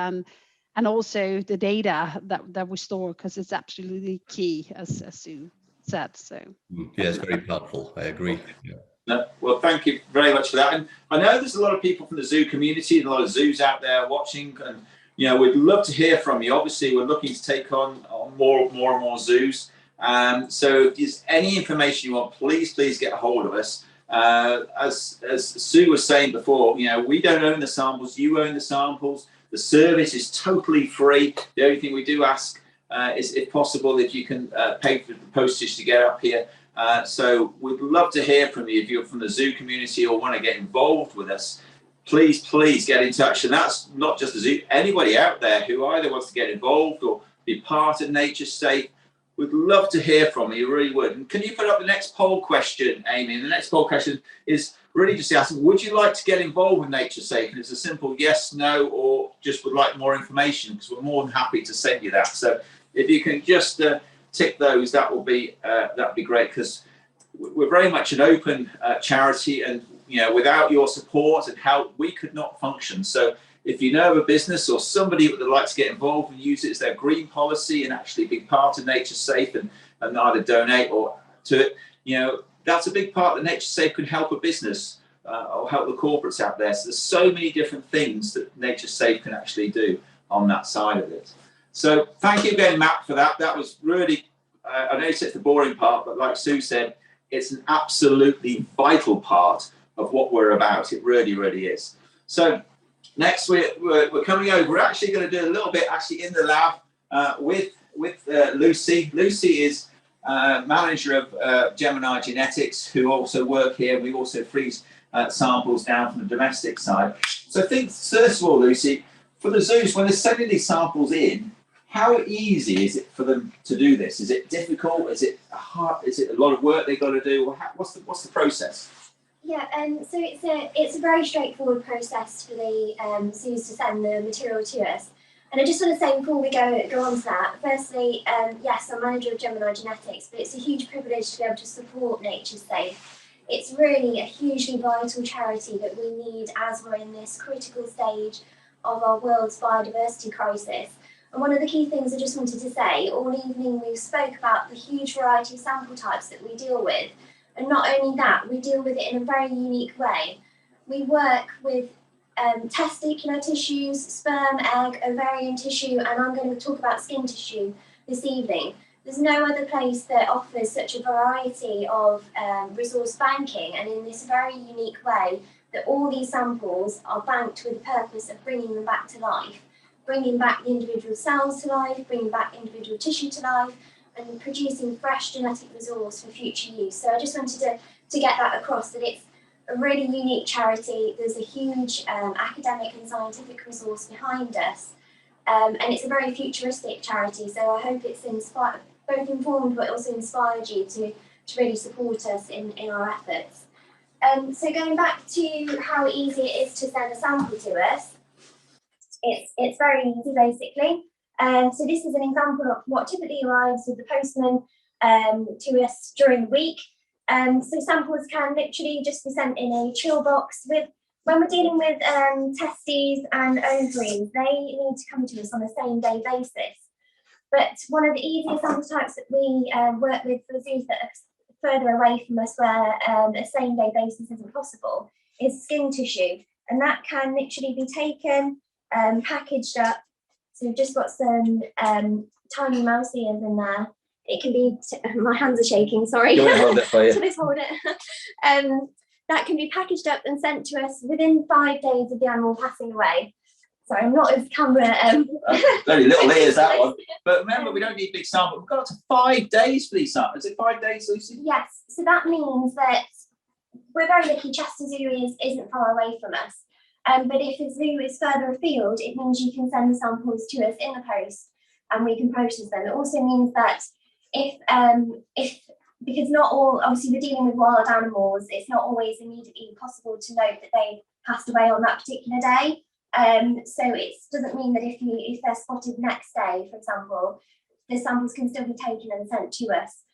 and also the data that we store, because it's absolutely key, as Sue said. So yeah, it's very powerful. I agree. Yeah. No, well, thank you very much for that. And I know there's a lot of people from the zoo community and a lot of zoos out there watching, and we'd love to hear from you. Obviously, we're looking to take on more and more zoos. So if there's any information you want, please get a hold of us. As Sue was saying before, we don't own the samples, you own the samples. The service is totally free. The only thing we do ask is, if possible, if you can pay for the postage to get up here. So we'd love to hear from you. If you're from the zoo community or want to get involved with us, please get in touch. And that's not just the zoo, anybody out there who either wants to get involved or be part of Nature Safe, we'd love to hear from you, really would. And can you put up the next poll question, Amy? And the next poll question is really just asking, would you like to get involved with Nature Safe? And it's a simple yes, no, or just would like more information, because we're more than happy to send you that. So if you can just tick those, that'd be great, because we're very much an open charity, and without your support and help, we could not function. So if you know of a business or somebody that would like to get involved and use it as their green policy and actually be part of Nature Safe and either donate or to it, that's a big part that Nature Safe can help a business or help the corporates out there. So there's so many different things that Nature Safe can actually do on that side of it. So thank you again, Matt, for that. That was really, I know it's the boring part, but like Sue said, it's an absolutely vital part of what we're about. It really, really is. So next, we're coming over. We're actually going to do a little bit actually in the lab with Lucy. Lucy is manager of Gemini Genetics, who also work here. We also freeze samples down from the domestic side. So I think, first of all, Lucy, for the zoos, when they're sending these samples in, how easy is it for them to do this? Is it difficult? Is it hard? Is it a lot of work they've got to do? What's the process? Yeah, so it's a very straightforward process for the zoos to send the material to us. And I just want to say before we go on to that, firstly, yes, I'm manager of Gemini Genetics, but it's a huge privilege to be able to support Nature Safe. It's really a hugely vital charity that we need as we're in this critical stage of our world's biodiversity crisis. And one of the key things I just wanted to say, all evening we spoke about the huge variety of sample types that we deal with. And not only that, we deal with it in a very unique way. We work with testicular tissues, sperm, egg, ovarian tissue, and I'm going to talk about skin tissue this evening. There's no other place that offers such a variety of resource banking, and in this very unique way that all these samples are banked with the purpose of bringing them back to life, bringing back the individual cells to life, bringing back individual tissue to life, and producing fresh genetic resource for future use. So I just wanted to get that across, that it's a really unique charity. There's a huge academic and scientific resource behind us, and it's a very futuristic charity. So I hope it's both informed but also inspired you to really support us in our efforts. So going back to how easy it is to send a sample to us, it's very easy basically. So this is an example of what typically arrives with the postman to us during the week. So samples can literally just be sent in a chill box. When we're dealing with testes and ovaries, they need to come to us on a same-day basis. But one of the easiest sample types that we work with for zoos that are further away from us, where a same-day basis isn't possible, is skin tissue. and that can literally be taken, packaged up. So we've just got some tiny mouse ears in there. It can be, my hands are shaking, sorry. Go and hold it for you. So let's hold it. That can be packaged up and sent to us within 5 days of the animal passing away. Sorry, I'm not as camera. Very little ears, that one. But remember, we don't need big samples. We've got up to 5 days for these samples. Is it 5 days, Lucy? Yes, so that means that we're very lucky Chester Zoo isn't far away from us. But if a zoo is further afield, it means you can send the samples to us in the post and we can process them. It also means that if because not all, obviously we're dealing with wild animals, it's not always immediately possible to note that they passed away on that particular day. So it doesn't mean that if they're spotted next day, for example, the samples can still be taken and sent to us.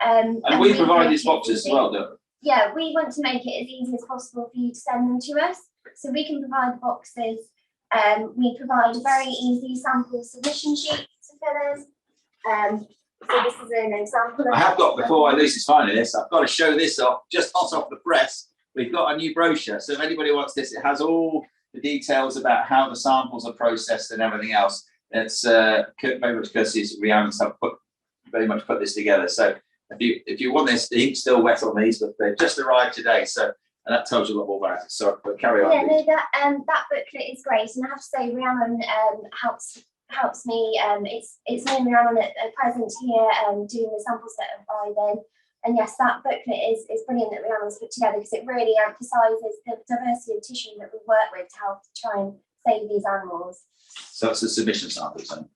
And we provide these boxes as well, don't we? Yeah, we want to make it as easy as possible for you to send them to us. So we can provide the boxes. We provide a very easy sample submission sheet to fill in. So this is an example. I have got, before Lucy's finding this, I've got to show this off, just hot off the press. We've got a new brochure. So if anybody wants this, it has all the details about how the samples are processed and everything else. It's very much courtesy of Rhiannon, so I've very much put this together. So if you want this, the ink's still wet on these, but they've just arrived today. So and that tells you a lot more about it. So but carry on. Yeah, no, that booklet is great, and I have to say, Rhiannon helps me. It's me and Rhiannon at present here doing the samples that are arriving. And yes, that booklet is brilliant that Rhiannon's put together because it really emphasises the diversity of tissue that we work with to help to try and save these animals. So that's the submission samples then?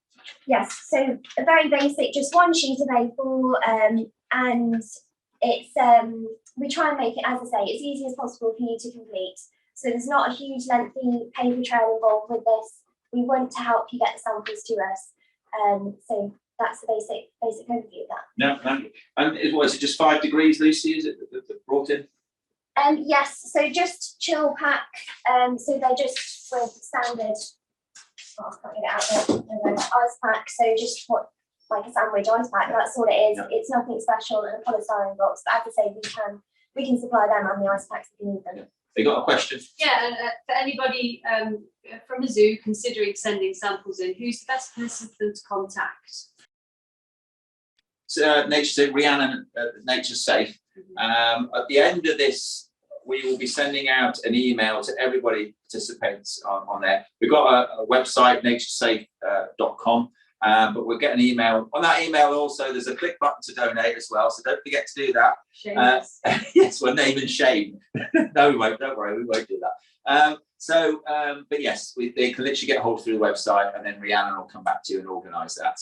Yes, so a very basic, just one sheet of A4, and it's we try and make it, as I say, as easy as possible for you to complete. So there's not a huge lengthy paper trail involved with this. We want to help you get the samples to us. So that's the basic overview of that. No, thank you. And is it just 5 degrees, Lucy? Is it that brought in? Yes, so just chill pack. So they're just with standard. Oh, I can't get it out there. Ice pack. So just like a sandwich ice pack. That's all it is. Yeah. It's nothing special in a polystyrene box. But as I say, we can supply them and the ice packs if you need them. You got a question? Yeah, and for anybody from the zoo considering sending samples in, who's the best person for them to contact? Nature Safe, Rhiannon, Nature Safe. At the end of this, we will be sending out an email to everybody participants on there. We've got a website, naturesafe.com, but we'll get an email. On that email also, there's a click button to donate as well, so don't forget to do that. Yes, we're name and shame. No, we won't, don't worry, we won't do that. But yes, they can literally get a hold through the website, and then Rhiannon will come back to you and organise that,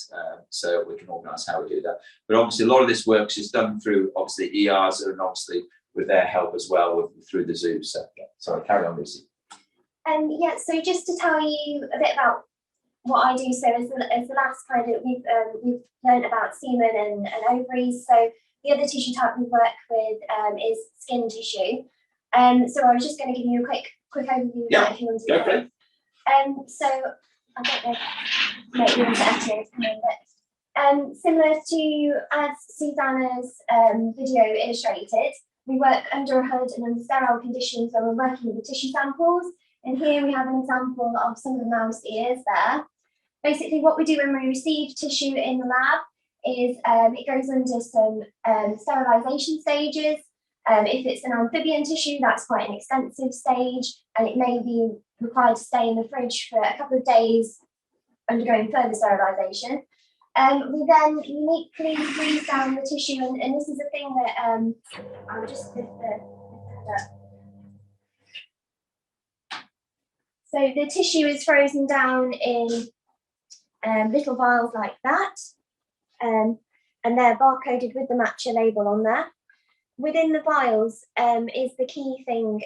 so we can organise how we do that. But obviously, a lot of this work is done through obviously EASA and obviously with their help as well through the zoo. So, yeah. Sorry, carry on, Lucy. Yeah. So just to tell you a bit about what I do. So as the last kind of we've learned about semen and ovaries. So the other tissue type we work with is skin tissue. So I was just going to give you a quick overview of that if you want to go for it. So I don't know, maybe into editing, but similar to as Suzannah's video illustrated, we work under a hood and under sterile conditions when we're working with the tissue samples. And here we have an example of some of the mouse ears there. Basically, what we do when we receive tissue in the lab is it goes under some sterilisation stages. If it's an amphibian tissue, that's quite an extensive stage, and it may be required to stay in the fridge for a couple of days, undergoing further sterilisation. We then uniquely freeze down the tissue, and this is a thing that I'll just lift the head up. So the tissue is frozen down in little vials like that, and they're barcoded with the matcher label on there. Within the vials is the key thing.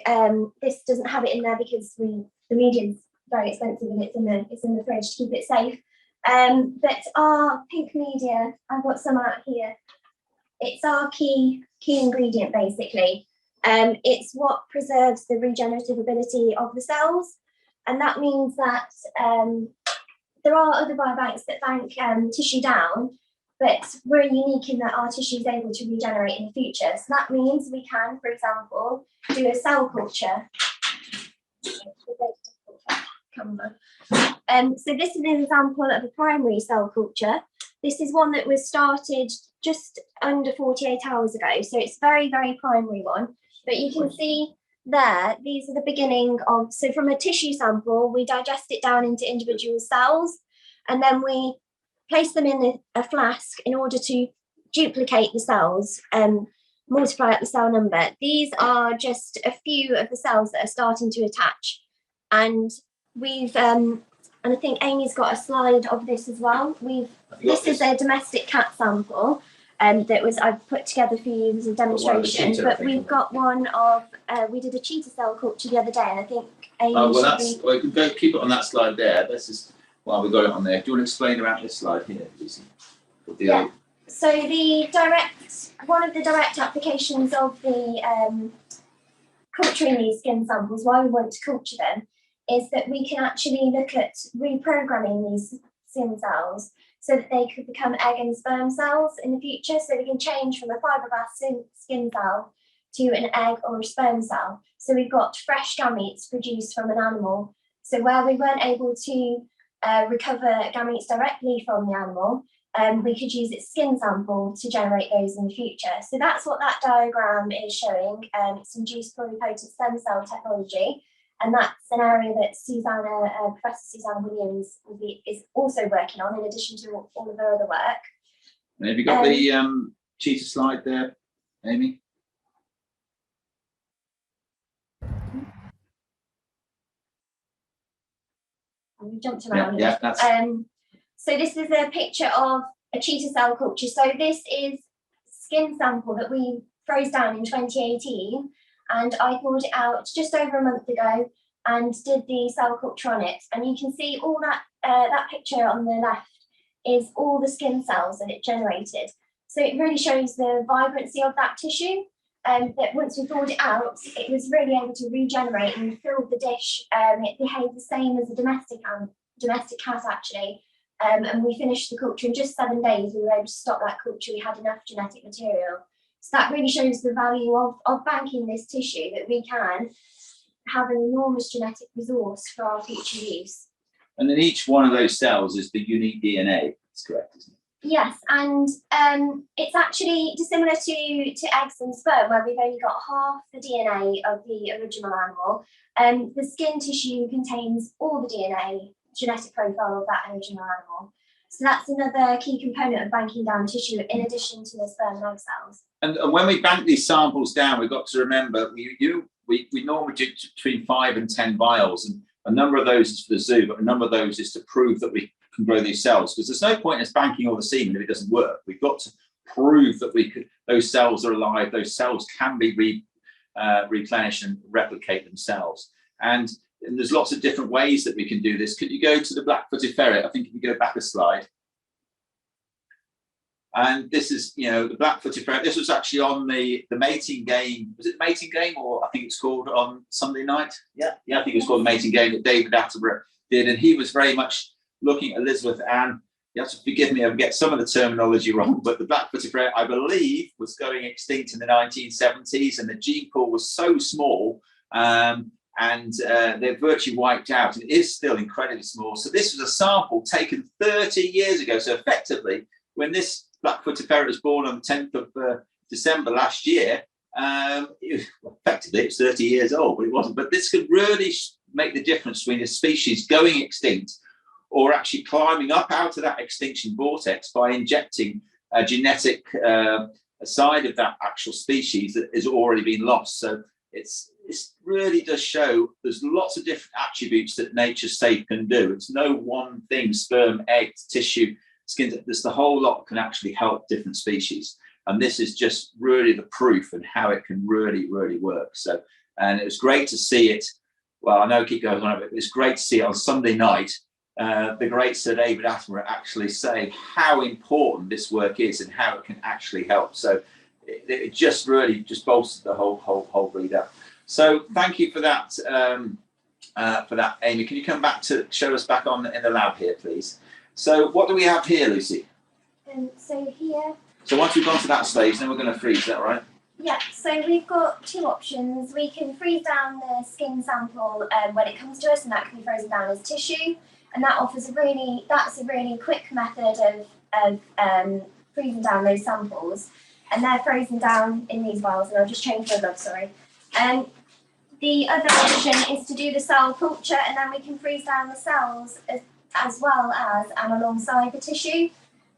This doesn't have it in there because the medium's very expensive and it's in the fridge to keep it safe. But our pink media, I've got some out here. It's our key ingredient basically. It's what preserves the regenerative ability of the cells, and that means that there are other biobanks that bank tissue down, but we're unique in that our tissue is able to regenerate in the future. So that means we can, for example, do a cell culture So this is an example of a primary cell culture. This is one that was started just under 48 hours ago. So it's very, very primary one. But you can see there, these are the beginning of, so from a tissue sample, we digest it down into individual cells, and then we place them in a flask in order to duplicate the cells and multiply up the cell number. These are just a few of the cells that are starting to attach. And we've, and I think Amy's got a slide of this as well. This is a domestic cat sample that was I've put together for you as a demonstration. But we've got one of we did a cheetah cell culture the other day, and I think Amy. Oh well, we can go keep it on that slide there. This is we got it on there. Do you want to explain about this slide here, Lucy? Yeah. So one of the direct applications of the culturing these skin samples, why we want to culture them, is that we can actually look at reprogramming these skin cells so that they could become egg and sperm cells in the future. So we can change from a fibroblast skin cell to an egg or a sperm cell. So we've got fresh gametes produced from an animal. So where we weren't able to recover gametes directly from the animal, we could use its skin sample to generate those in the future. So that's what that diagram is showing. It's induced pluripotent stem cell technology. And that's an area that Suzannah, Professor Suzannah Williams is also working on, in addition to all of her other work. And have you got the cheetah slide there, Amy? We jumped around. Yeah, that's. So this is a picture of a cheetah cell culture. So this is skin sample that we froze down in 2018. And I thawed it out just over a month ago and did the cell culture on it. And you can see all that, that picture on the left is all the skin cells that it generated. So it really shows the vibrancy of that tissue. That once we thawed it out, it was really able to regenerate and fill the dish. It behaved the same as a domestic cat, actually. And we finished the culture in just 7 days. We were able to stop that culture. We had enough genetic material. So that really shows the value of banking this tissue, that we can have an enormous genetic resource for our future use. And then each one of those cells is the unique DNA. That's correct, isn't it? Yes, and it's actually dissimilar to eggs and sperm, where we've only got half the DNA of the original animal. The skin tissue contains all the DNA genetic profile of that original animal. So that's another key component of banking down tissue, in addition to the sperm and egg cells. And when we bank these samples down, we've got to remember we normally do between 5 and 10 vials, and a number of those is for the zoo, but a number of those is to prove that we can grow these cells, because there's no point in us banking all the semen if it doesn't work. We've got to prove that those cells are alive, those cells can be replenished and replicate themselves. And there's lots of different ways that we can do this. Could you go to the black-footed ferret? I think if you go back a slide. And this is, the black-footed ferret. This was actually on the mating game. Was it the mating game, or I think it's called on Sunday night? Yeah, I think it was called the mating game that David Attenborough did. And he was very much looking at Elizabeth Ann. You have to forgive me, I get some of the terminology wrong, but the black-footed ferret, I believe, was going extinct in the 1970s, and the gene pool was so small, and they're virtually wiped out, and it is still incredibly small. So this was a sample taken 30 years ago. So effectively, when this black-footed ferret was born on the 10th of December last year, effectively it's 30 years old, but it wasn't. But this could really make the difference between a species going extinct or actually climbing up out of that extinction vortex by injecting a genetic side of that actual species that has already been lost. So it really does show there's lots of different attributes that nature safe can do. It's no one thing, sperm, egg, tissue, skin, there's the whole lot can actually help different species. And this is just really the proof and how it can really, really work. So, and it was great to see it. Well, I know it keeps going on, but it's great to see it on Sunday night. The great Sir David Attenborough actually saying how important this work is and how it can actually help. So it just really just bolstered the whole breed up. So thank you for that, Amy. Can you come back to show us back on in the lab here, please? So what do we have here, Lucy? So here. So once we've gone to that stage, then we're going to freeze. Is that right? Yeah, so we've got two options. We can freeze down the skin sample when it comes to us, and that can be frozen down as tissue. And that offers that's a really quick method of freezing down those samples. And they're frozen down in these vials, and I'll just change my glove, sorry. The other option is to do the cell culture, and then we can freeze down the cells as well as and alongside the tissue,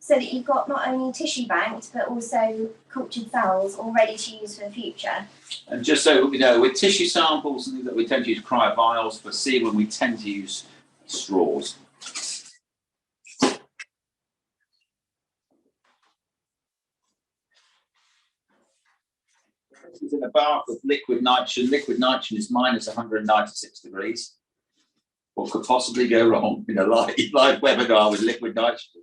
so that you've got not only tissue banked, but also cultured cells all ready to use for the future. And just so we know, with tissue samples and things that we tend to use cryovials, for semen we tend to use straws. This is in a bath with liquid nitrogen. Liquid nitrogen is minus 196 degrees. What could possibly go wrong in a live webinar with liquid nitrogen?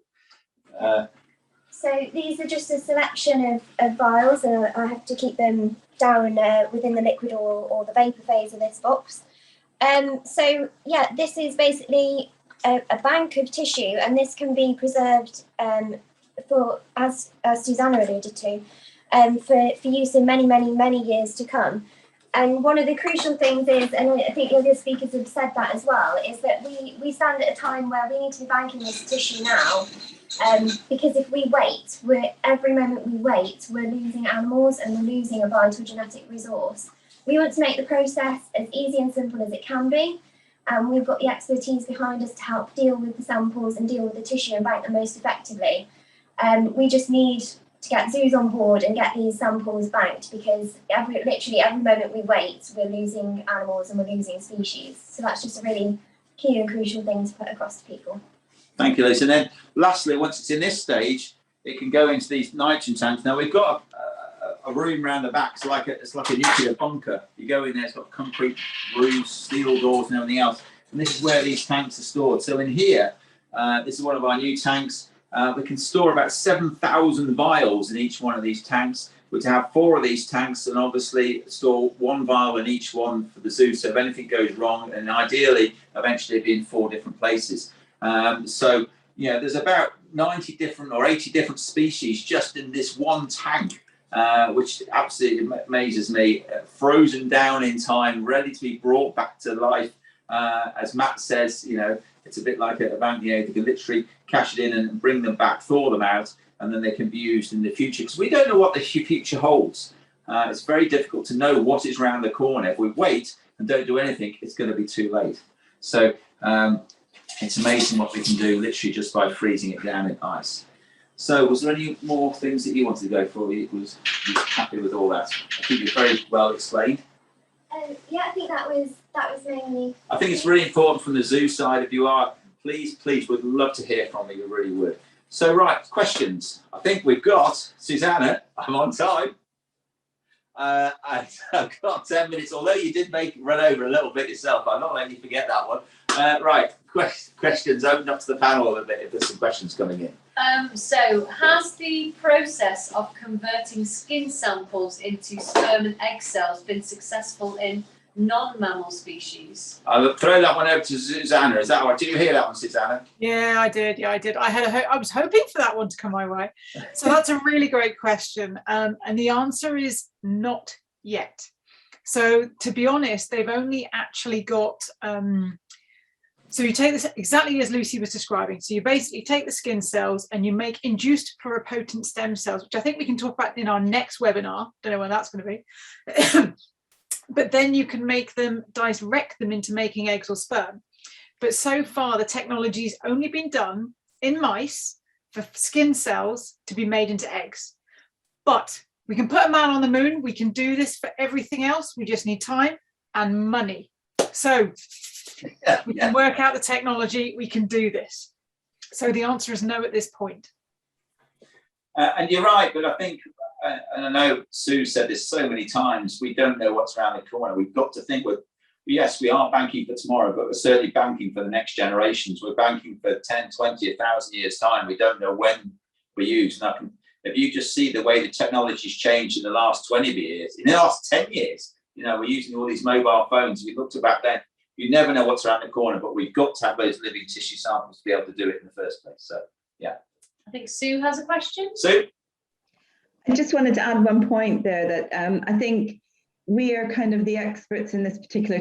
So these are just a selection of vials, and I have to keep them down within the liquid or the vapor phase of this box. So yeah, this is basically a bank of tissue, and this can be preserved for, as Suzannah alluded to, for use in many years to come. And one of the crucial things is, and I think the other speakers have said that as well, is that we stand at a time where we need to be banking this tissue now, because if we wait, every moment we wait, we're losing animals and we're losing a vital genetic resource. We want to make the process as easy and simple as it can be, and we've got the expertise behind us to help deal with the samples and deal with the tissue and bank them most effectively. We just need to get zoos on board and get these samples banked, because literally every moment we wait, we're losing animals and we're losing species. So that's just a really key and crucial thing to put across to people. Thank you, Lisa. And then lastly, once it's in this stage, it can go into these nitrogen tanks. Now we've got a room around the back, it's like a nuclear bunker. You go in there, it's got concrete roofs, steel doors and everything else. And this is where these tanks are stored. So in here, this is one of our new tanks. We can store about 7,000 vials in each one of these tanks. We have 4 of these tanks, and obviously store 1 vial in each one for the zoo. So if anything goes wrong, and ideally, eventually it'd be in 4 different places. So yeah, there's about 90 different or 80 different species just in this one tank, which absolutely amazes me. Frozen down in time, ready to be brought back to life. As Matt says, you know, it's a bit like a bank. You know, they can literally cash it in and bring them back, thaw them out, and then they can be used in the future. Because we don't know what the future holds. It's very difficult to know what is around the corner. If we wait and don't do anything, it's going to be too late. So it's amazing what we can do literally just by freezing it down in ice. So was there any more things that you wanted to go for? You was happy with all that? I think it's very well explained. Yeah, I think that was mainly. I think it's really important from the zoo side. If you are, please, would love to hear from you. We really would. So right, questions. I think we've got Suzannah. I'm on time. I've got 10 minutes. Although you did run over a little bit yourself, I'm not letting you forget that one. Right, questions. Open up to the panel a little bit if there's some questions coming in. So has the process of converting skin samples into sperm and egg cells been successful in non-mammal species? I'll throw that one over to Suzannah. Is that right? Did you hear that one, Suzannah? Yeah, I did. Yeah, I did. I was hoping for that one to come my way. So that's a really great question. And the answer is not yet. So to be honest, they've only actually got, so you take this exactly as Lucy was describing. So you basically take the skin cells and you make induced pluripotent stem cells, which I think we can talk about in our next webinar. Don't know when that's going to be. But then you can make them, direct them into making eggs or sperm. But so far, the technology's only been done in mice for skin cells to be made into eggs. But we can put a man on the moon. We can do this for everything else. We just need time and money. So we can work out the technology. We can do this. So the answer is no at this point. And you're right, but I think, and I know Sue said this so many times, we don't know what's around the corner. We've got to think, yes, we are banking for tomorrow, but we're certainly banking for the next generations. We're banking for 10, 20, 1,000 years' time. We don't know when we use. And if you just see the way the technology's changed in the last 20 years, in the last 10 years, you know, we're using all these mobile phones. We looked at back then, you never know what's around the corner, but we've got to have those living tissue samples to be able to do it in the first place. So, yeah. I think Sue has a question. Sue? I just wanted to add one point there that I think we are kind of the experts in this particular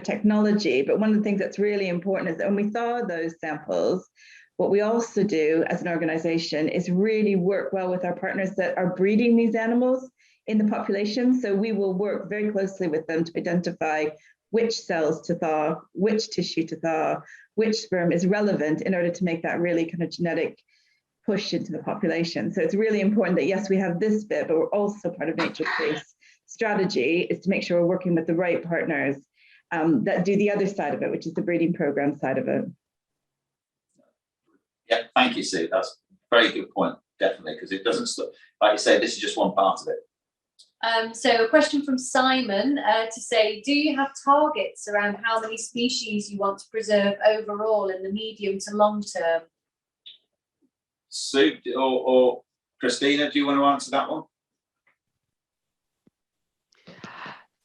technology, but one of the things that's really important is that when we thaw those samples, what we also do as an organization is really work well with our partners that are breeding these animals in the population. So we will work very closely with them to identify which cells to thaw, which tissue to thaw, which sperm is relevant in order to make that really kind of genetic push into the population. So it's really important that, yes, we have this bit, but we're also part of Nature Space strategy is to make sure we're working with the right partners that do the other side of it, which is the breeding program side of it. Yeah, thank you, Sue. That's a very good point, definitely, because it doesn't stop. Like you say, this is just one part of it. So a question from Simon to say, do you have targets around how many species you want to preserve overall in the medium to long term? Sue or Christina, do you want to answer that one?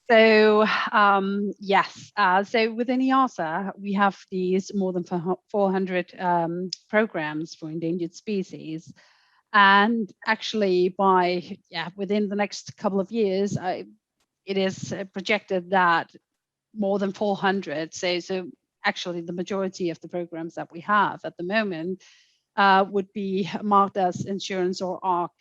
So yes, so within EASA, we have these more than 400 programs for endangered species. And actually within the next couple of years, it is projected that more than 400, so actually the majority of the programs that we have at the moment would be marked as insurance or ARC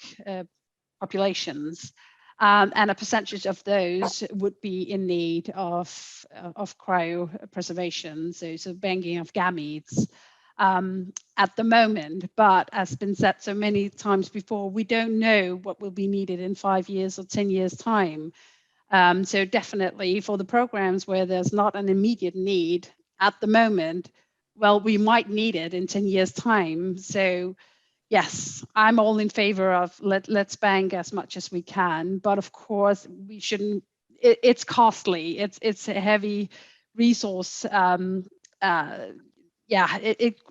populations. And a percentage of those would be in need of cryopreservation, so banking of gametes at the moment. But as been said so many times before, we don't know what will be needed in 5 years or 10 years time. So definitely for the programs where there's not an immediate need at the moment, well, we might need it in 10 years time. So yes, I'm all in favor of let's bank as much as we can, but of course we shouldn't. It's costly. It's a heavy resource. It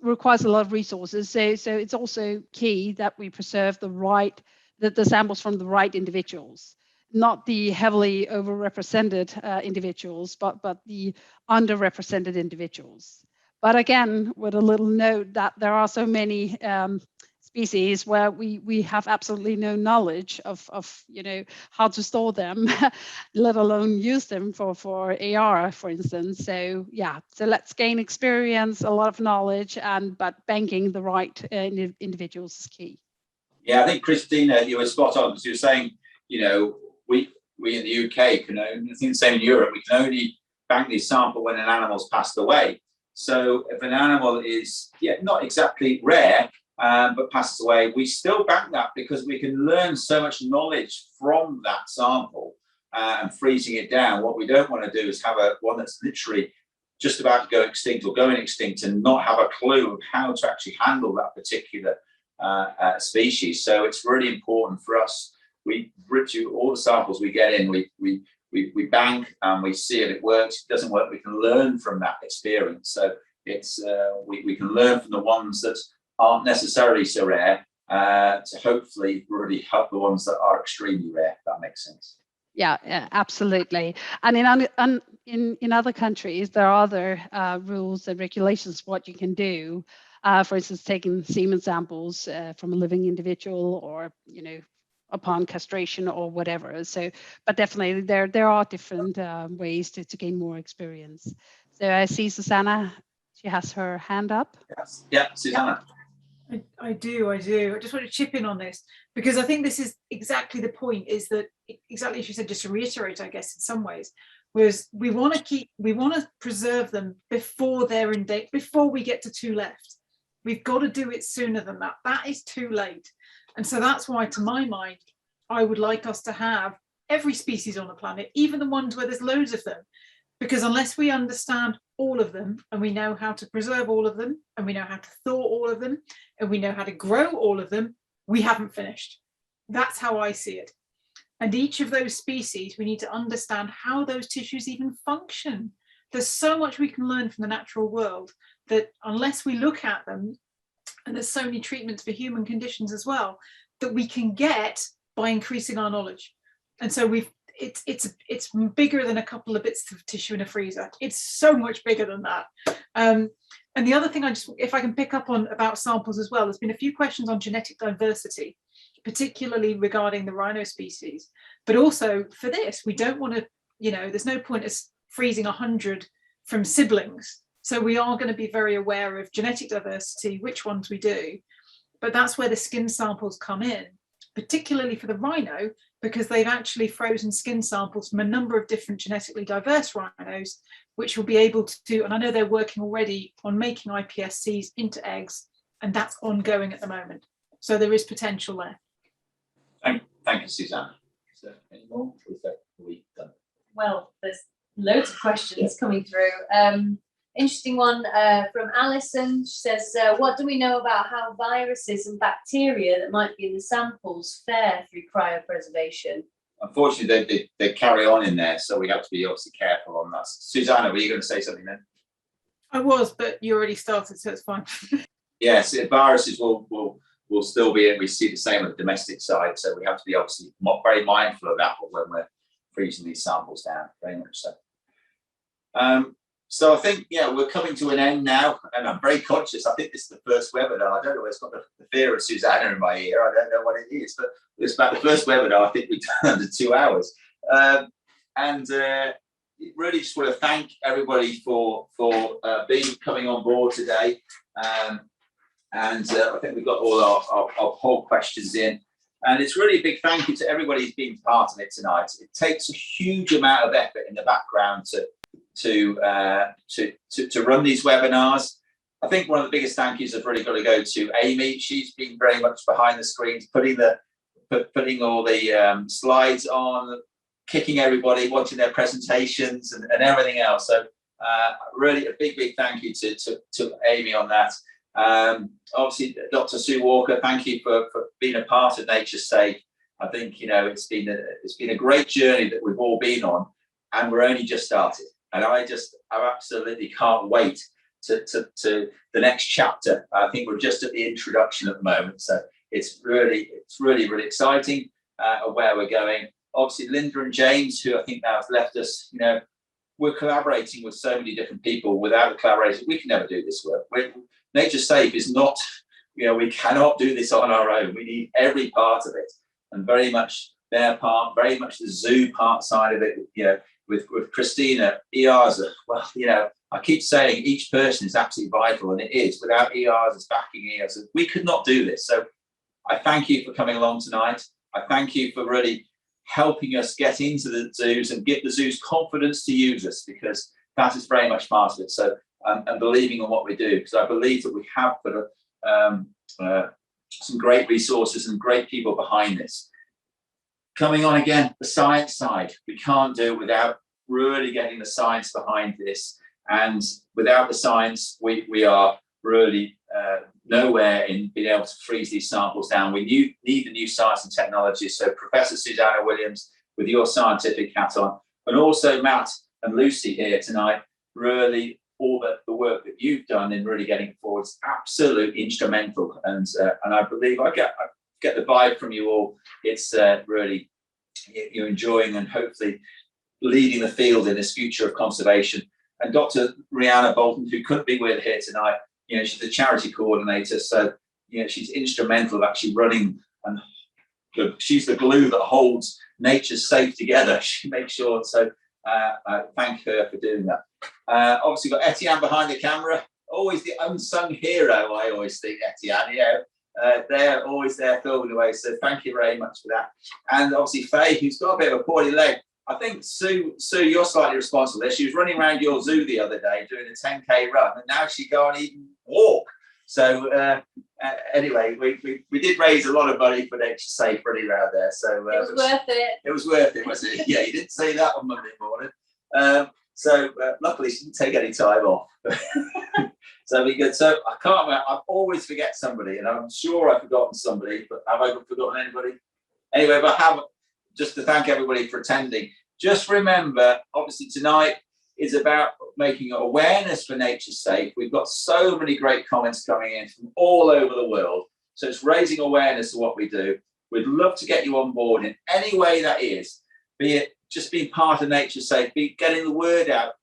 requires a lot of resources. So it's also key that we preserve the samples from the right individuals, not the heavily overrepresented individuals, but the underrepresented individuals. But again, with a little note that there are so many species where we have absolutely no knowledge of how to store them, let alone use them for AR, for instance. So yeah, so let's gain experience, a lot of knowledge, but banking the right individuals is key. Yeah, I think Christina, you were spot on, because you were saying, we in the UK can only, I think the same in Europe, we can only bank the sample when an animal's passed away. So if an animal is not exactly rare, but passes away, we still bank that because we can learn so much knowledge from that sample and freezing it down. What we don't want to do is have one that's literally just about to go extinct or going extinct and not have a clue of how to actually handle that particular species. So it's really important for us. We ritual all the samples we get in, we bank and we see if it works. If it doesn't work, we can learn from that experience. So it's we can learn from the ones that aren't necessarily so rare to hopefully really help the ones that are extremely rare, if that makes sense. Yeah, absolutely. And in other countries, there are other rules and regulations what you can do. For instance, taking semen samples from a living individual, or upon castration or whatever. So, but definitely there are different ways to gain more experience. So I see Suzannah, she has her hand up. Yes. Yeah, Suzannah. I do. I just want to chip in on this, because I think this is exactly the point, is that exactly as you said, just to reiterate, I guess in some ways, was we want to preserve them before they're in date, before we get to two left. We've got to do it sooner than that. That is too late. And so that's why, to my mind, I would like us to have every species on the planet, even the ones where there's loads of them, because unless we understand all of them, and we know how to preserve all of them, and we know how to thaw all of them, and we know how to grow all of them, we haven't finished. That's how I see it. And each of those species, we need to understand how those tissues even function. There's so much we can learn from the natural world that unless we look at them, and there's so many treatments for human conditions as well, that we can get by increasing our knowledge. And so it's bigger than a couple of bits of tissue in a freezer. It's so much bigger than that. And the other thing if I can pick up on about samples as well, there's been a few questions on genetic diversity, particularly regarding the rhino species. But also for this, we don't want to, there's no point as freezing 100 from siblings. So we are going to be very aware of genetic diversity, which ones we do. But that's where the skin samples come in, particularly for the rhino, because they've actually frozen skin samples from a number of different genetically diverse rhinos, which will be able to, and I know they're working already on making iPSCs into eggs, and that's ongoing at the moment. So there is potential there. Thank you, Suzannah. Is there any more? Or is that we done? Well, there's loads of questions coming through. Interesting one from Alison. She says, what do we know about how viruses and bacteria that might be in the samples fare through cryopreservation? Unfortunately, they carry on in there, so we have to be obviously careful on that. Suzannah, were you going to say something then? I was, but you already started, so it's fine. Yes, viruses will still be, we see the same on the domestic side, so we have to be obviously very mindful of that when we're freezing these samples down, very much so. So I think, we're coming to an end now, and I'm very conscious. I think this is the first webinar. I don't know, it's got the fear of Suzannah in my ear. I don't know what it is, but it's about the first webinar I think we've done under 2 hours. Really just want to thank everybody for coming on board today. I think we've got all our poll questions in. And it's really a big thank you to everybody who's been part of it tonight. It takes a huge amount of effort in the background to run these webinars. I think one of the biggest thank yous have really got to go to Amy. She's been very much behind the screens, putting all the slides on, kicking everybody, watching their presentations and everything else. So really a big thank you to Amy on that. Obviously, Dr. Sue Walker, thank you for being a part of Nature Safe. I think it's been a great journey that we've all been on, and we're only just started. And I absolutely can't wait to the next chapter. I think we're just at the introduction at the moment, so it's really exciting where we're going. Obviously, Linda and James, who I think now have left us, we're collaborating with so many different people. Without the collaboration, we can never do this work. Nature Safe is not, we cannot do this on our own. We need every part of it, and very much their part, very much the zoo part side of it, with Christina, EASA. Well, I keep saying each person is absolutely vital, and it is. Without EASA's backing EASA, we could not do this. So I thank you for coming along tonight. I thank you for really helping us get into the zoos and give the zoos confidence to use us, because that is very much part of it. So, and believing in what we do, because I believe that we have put some great resources and great people behind this. Coming on again, the science side, we can't do it without really getting the science behind this. And without the science, we are really nowhere in being able to freeze these samples down. We need the new science and technology. So Professor Suzannah Williams, with your scientific hat on, and also Matt and Lucy here tonight, really all the work that you've done in really getting it forward is absolutely instrumental. And I believe I get the vibe from you all. It's really you're enjoying and hopefully leading the field in this future of conservation. And Dr. Rhiannon Bolton, who couldn't be with here tonight, she's the charity coordinator, so she's instrumental of actually running, and she's the glue that holds Nature Safe together. She makes sure. So I thank her for doing that. Obviously, got Etienne behind the camera, always the unsung hero. I always think Etienne, they're always there filming away. So thank you very much for that. And obviously Faye, who's got a bit of a poorly leg. I think Sue, you're slightly responsible there. She was running around your zoo the other day doing a 10K run, and now she can't even walk. So anyway, we did raise a lot of money for Nature Safe running around there. So it was worth it. It was worth it, was it? Yeah, you didn't say that on Monday morning. So luckily she didn't take any time off. So we good. So I can't remember. I always forget somebody, and I'm sure I've forgotten somebody, but have I forgotten anybody? Anyway, but just to thank everybody for attending. Just remember, obviously tonight is about making awareness for Nature Safe. We've got so many great comments coming in from all over the world. So it's raising awareness of what we do. We'd love to get you on board in any way that is, be it just being part of Nature Safe, be getting the word out,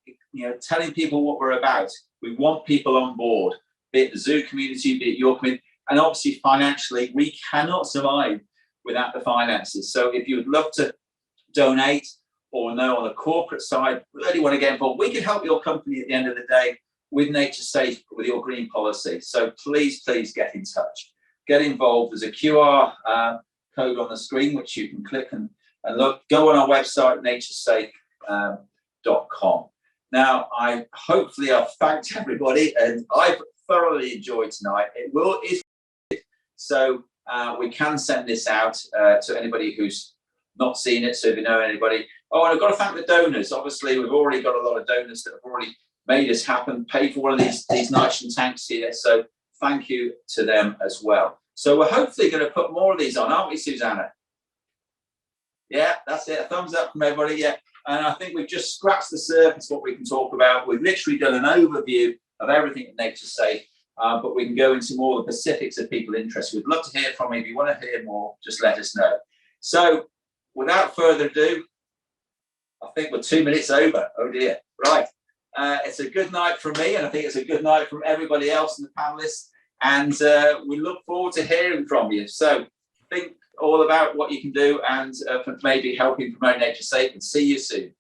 telling people what we're about. We want people on board, be it the zoo community, be it your community, and obviously financially, we cannot survive without the finances. So if you would love to donate or know on the corporate side, really want to get involved, we can help your company at the end of the day with Nature Safe, with your green policy. So please get in touch. Get involved. There's a QR code on the screen, which you can click and look. Go on our website, naturesafe.com. Now, hopefully I've thanked everybody, and I've thoroughly enjoyed tonight. So we can send this out to anybody who's not seen it. So if you know anybody. Oh, and I've got to thank the donors. Obviously, we've already got a lot of donors that have already made this happen, paid for one of these nitrogen tanks here. So thank you to them as well. So we're hopefully going to put more of these on, aren't we, Suzannah? Yeah, that's it. A thumbs up from everybody. Yeah. And I think we've just scratched the surface what we can talk about. We've literally done an overview of everything at Nature Safe, but we can go into more of the specifics of people interested. We'd love to hear from you. If you want to hear more, just let us know. So without further ado, I think we're 2 minutes over. Oh dear. Right. It's a good night from me, and I think it's a good night from everybody else in the panelists. And we look forward to hearing from you. So think all about what you can do and maybe helping promote Nature Safe, and see you soon.